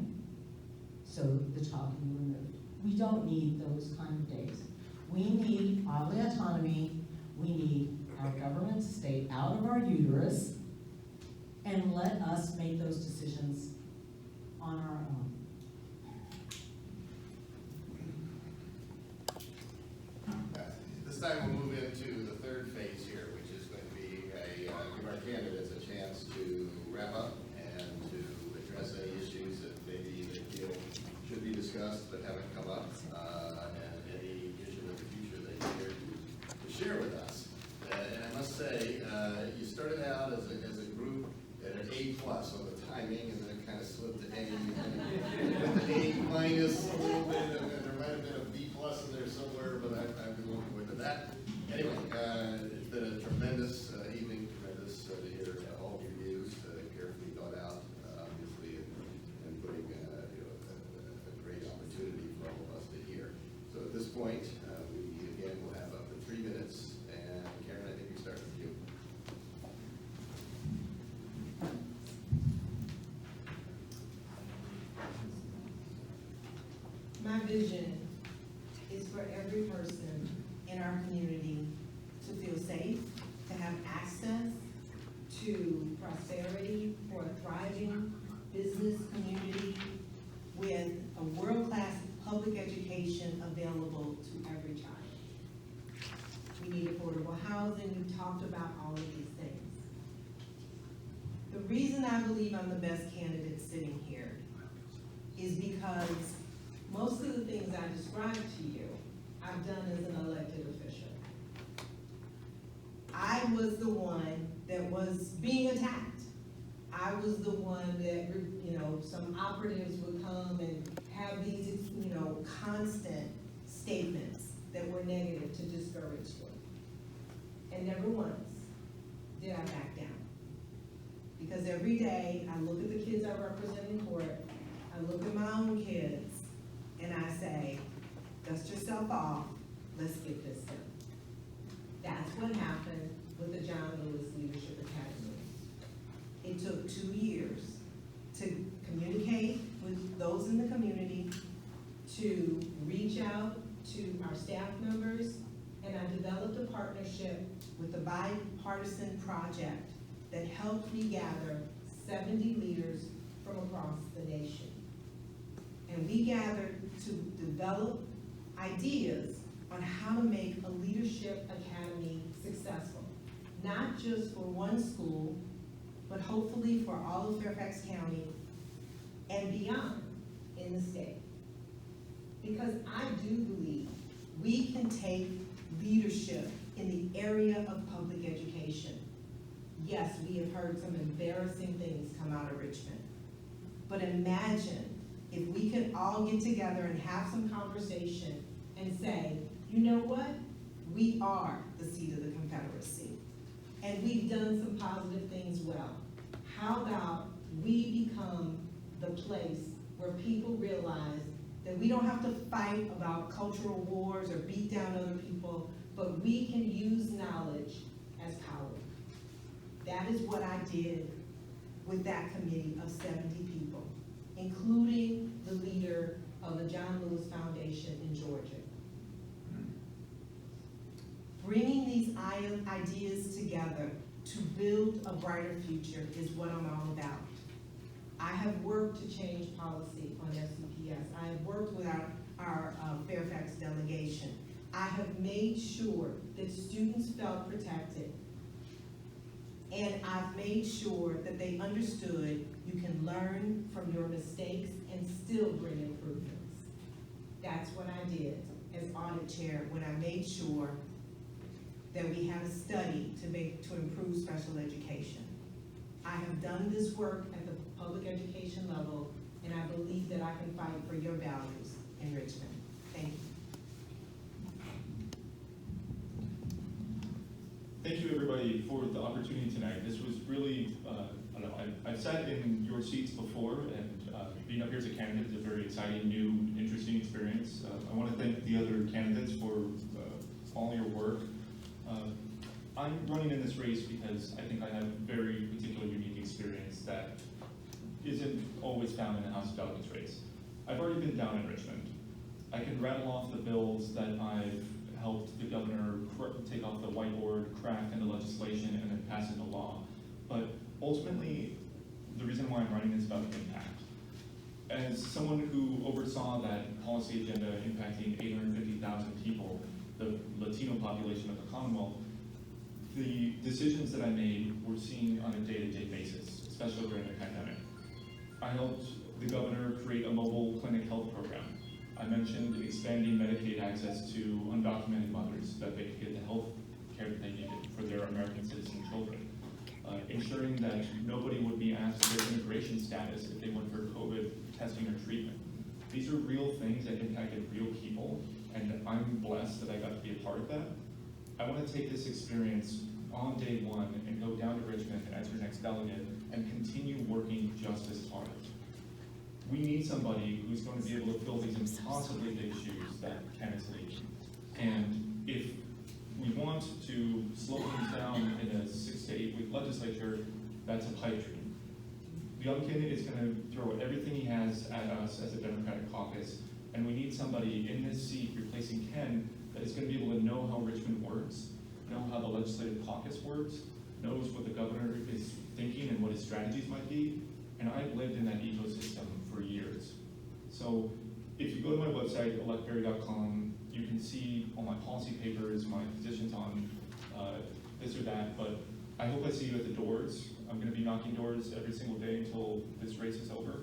so the child can be removed. We don't need those kind of days. We need bodily autonomy. We need our government to stay out of our uterus and let us make those decisions on our own. This time we'll move into the third phase here, which is going to be give our candidates a chance to wrap up and to address any issues that maybe they feel should be discussed but haven't come up, and any You started out as a group at an A+ on the timing, and then it kind of slipped to A. A- minus a little bit, and there might have been a B+ in there somewhere, but I've been looking forward to that. Anyway, it's been a tremendous evening, tremendous to hear all of your views, carefully thought out, obviously, and putting a great opportunity for all of us to hear. So at this point, we again will have up to 3 minutes, and Karen, I think we start with you. My vision is for every person in our community to feel safe, to have access to prosperity, for a thriving business community with a world-class public education available to every child. We need affordable housing. We talked about all of these things. The reason I believe I'm the best candidate sitting here is because most of the things I described to you, I've done as an elected official. I was the one that was being attacked. I was the one that, some operatives would come and have these, constant statements that were negative to discourage them. And never once did I back down. Because every day I look at the kids I represent in court, I look at my own kids, and I say, dust yourself off, let's get this done. That's what happened with the John Lewis Leadership Academy. It took 2 years to communicate with those in the community, to reach out to our staff members, and I developed a partnership with the bipartisan project that helped me gather 70 leaders from across the nation. And we gathered to develop ideas on how to make a leadership academy successful, not just for one school, but hopefully for all of Fairfax County and beyond in the state. Because I do believe we can take leadership in the area of public education. Yes, we have heard some embarrassing things come out of Richmond, but imagine if we could all get together and have some conversation and say, you know what? We are the seat of the Confederacy, and we've done some positive things well. How about we become the place where people realize that we don't have to fight about cultural wars or beat down other people, but we can use knowledge as power. That is what I did with that committee of 70 people, including the leader of the John Lewis Foundation in Georgia. Bringing these ideas together to build a brighter future is what I'm all about. I have worked to change policy on FCPS. I have worked with our Fairfax delegation. I have made sure that students felt protected. And I've made sure that they understood you can learn from your mistakes and still bring improvements. That's what I did as audit chair when I made sure that we had a study to improve special education. I have done this work at the public education level, and I believe that I can fight for your values in Richmond. Thank you. Thank you, everybody, for the opportunity tonight. This was really, I've sat in your seats before, and being up here as a candidate is a very exciting, new, interesting experience. I want to thank the other candidates for all your work. I'm running in this race because I think I have a very particular, unique experience that isn't always found in the House of Delegates race. I've already been down in Richmond. I can rattle off the bills that I've helped the governor take off the whiteboard, craft into legislation, and then pass into law. But ultimately, the reason why I'm running is about impact. As someone who oversaw that policy agenda impacting 850,000 people, the Latino population of the Commonwealth, the decisions that I made were seen on a day-to-day basis, especially during the pandemic. I helped the governor create a mobile clinic health program. I mentioned expanding Medicaid access to undocumented mothers so that they could get the health care that they needed for their American citizen children. Ensuring that nobody would be asked their immigration status if they went for COVID testing or treatment. These are real things that impacted real people, and I'm blessed that I got to be a part of that. I want to take this experience on day one and go down to Richmond as your next delegate and continue working just as hard. We need somebody who's going to be able to fill these impossibly big shoes that Ken is leaving. And if we want to slow things down in a 6 to 8 week legislature, that's a pipe dream. Youngkin is going to throw everything he has at us as a Democratic caucus, and we need somebody in this seat replacing Ken that is going to be able to know how Richmond works, know how the legislative caucus works, knows what the governor is thinking and what his strategies might be, and I've lived in that ecosystem for years. So if you go to my website, electberry.com, you can see all my policy papers, my positions on this or that, but I hope I see you at the doors. I'm going to be knocking doors every single day until this race is over,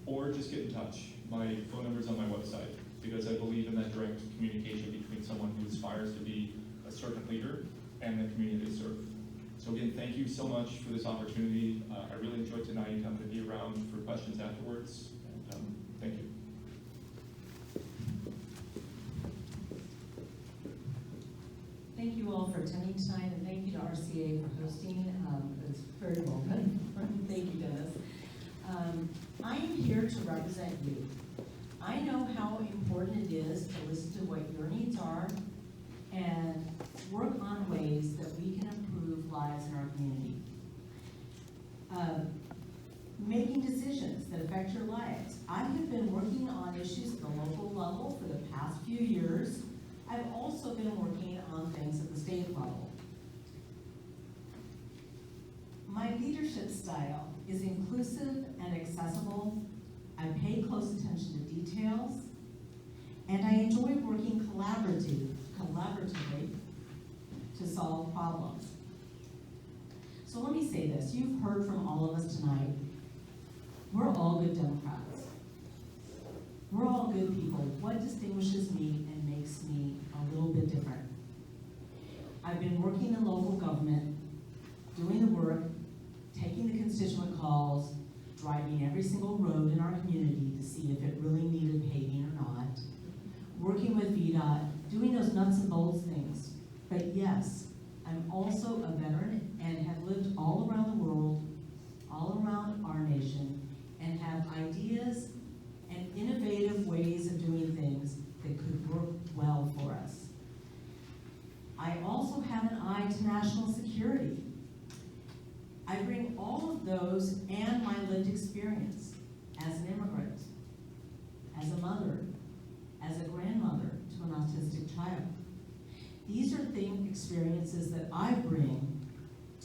or just get in touch. My phone number is on my website, because I believe in that direct communication between someone who aspires to be a servant leader and the community they serve. So again, thank you so much for this opportunity. I really enjoyed tonight. I'm going to be around for questions afterwards, and thank you. Thank you all for attending tonight, and thank you to RCA for hosting. It's very well done. Thank you, Dennis. I am here to represent you. I know how important it is to listen to what your needs are and work on ways that we can improve lives in our community. Making decisions that affect your lives. I have been working on issues at the local level for the past few years. I've also been working on things at the state level. My leadership style is inclusive and accessible. I pay close attention to details, and I enjoy working collaboratively to solve problems. So let me say this, you've heard from all of us tonight. We're all good Democrats. We're all good people. What distinguishes me and makes me a little bit different? I've been working in local government, doing the work, taking the constituent calls, driving every single road in our community to see if it really needed paving or not, working with VDOT, doing those nuts and bolts things. But yes, I'm also a veteran and have lived all around the world, all around our nation, and have ideas and innovative ways of doing things that could work well for us. I also have an eye to national security. I bring all of those and my lived experience as an immigrant, as a mother, as a grandmother to an autistic child. These are experiences that I bring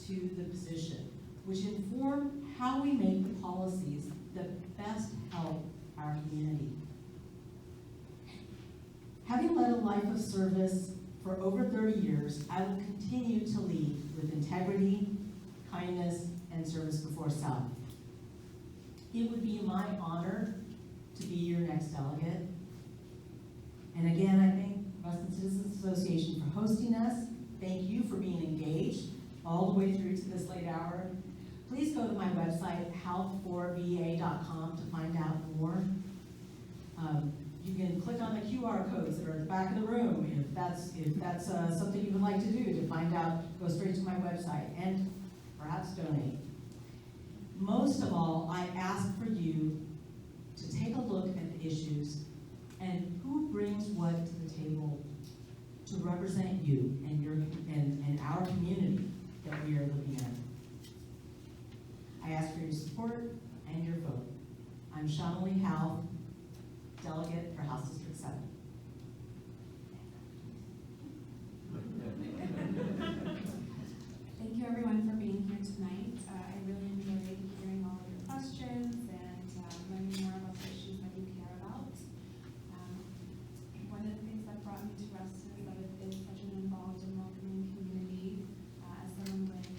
to the position, which inform how we make the policies that best help our community. Having led a life of service for over 30 years, I will continue to lead with integrity, kindness, and service before self. It would be my honor to be your next delegate. And again, I thank Reston Citizens Association for hosting us. Thank you for being engaged all the way through to this late hour. Please go to my website, health4va.com, to find out more. You can click on the QR codes that are at the back of the room if that's something you would like to do to find out. Go straight to my website and perhaps donate. Most of all, I ask for you to take a look at the issues and who brings what to the table to represent you and our community that we are looking at. I ask for your support and your vote. I'm Shyamali Hauth, Delegate for House District 7. Thank you everyone for being here tonight. I really enjoyed hearing all of your questions and learning more about the issues that you care about. One of the things that brought me to Reston is that it is such an involved and welcoming community. As someone with a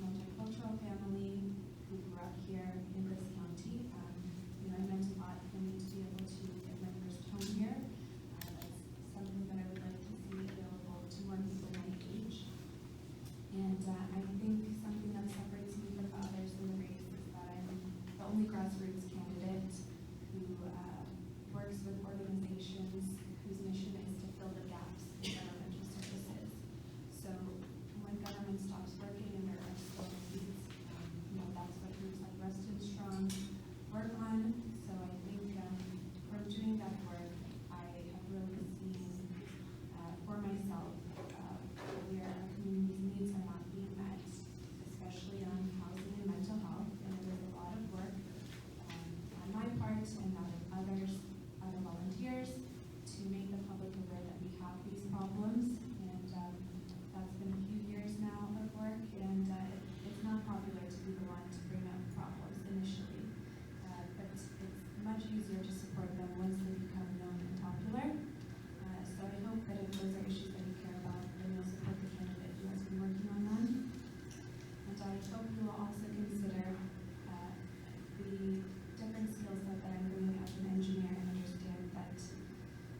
multicultural family who grew up here in this county, it meant a lot for me to be able to get my first hope you will also consider the different skill set that I'm bringing as an engineer and understand that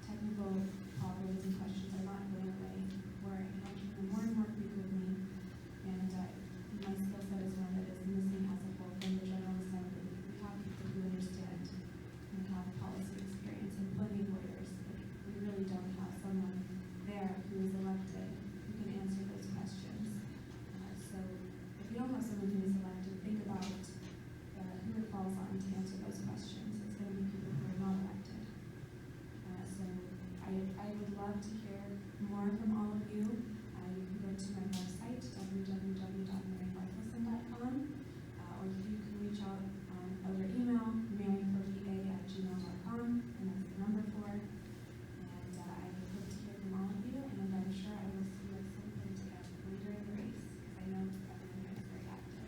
technical problems and questions are not going away. We're encountering more and more frequently, and my skill set is one that is missing as a whole from the General Assembly. We have people who understand and have policy experience and plenty of lawyers, but we really don't have someone there who is elected who can answer those questions. So if you don't have someone who is elected, think about who it falls on to answer those questions. It's going to be people who are not elected. So I would love to hear more from all of you. You can go to my website, www.marybarthelson.com, or you can reach out over email, maryforva@gmail.com, and that's the number for it. And I would love to hear from all of you, and I'm sure I will see you at some point later in the race, because I know everyone here is very active.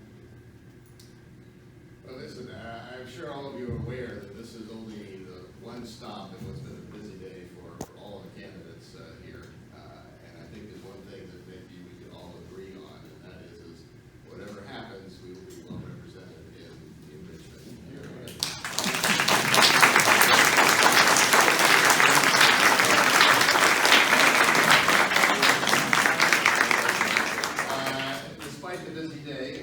Well, listen, I'm sure all of you are aware that this is only the one stop in what's been a busy day for all of the candidates here. And I think there's one thing that maybe we can all agree on, and that is whatever happens, we will be well represented in Richmond here. Despite the busy day,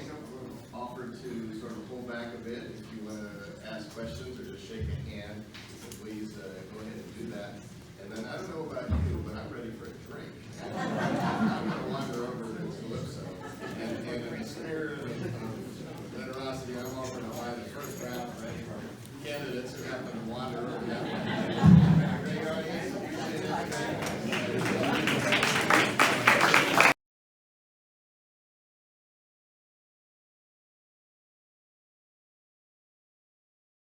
offered to sort of pull back a bit. If you want to ask questions or just shake a hand, please go ahead and do that. And then I don't know about you, but I'm ready for a drink. I'm going to wander over to Calypso. And in the spirit of generosity, I'm offering to buy the first round for any of our candidates who happen to wander over that way. Great audience. Appreciate it.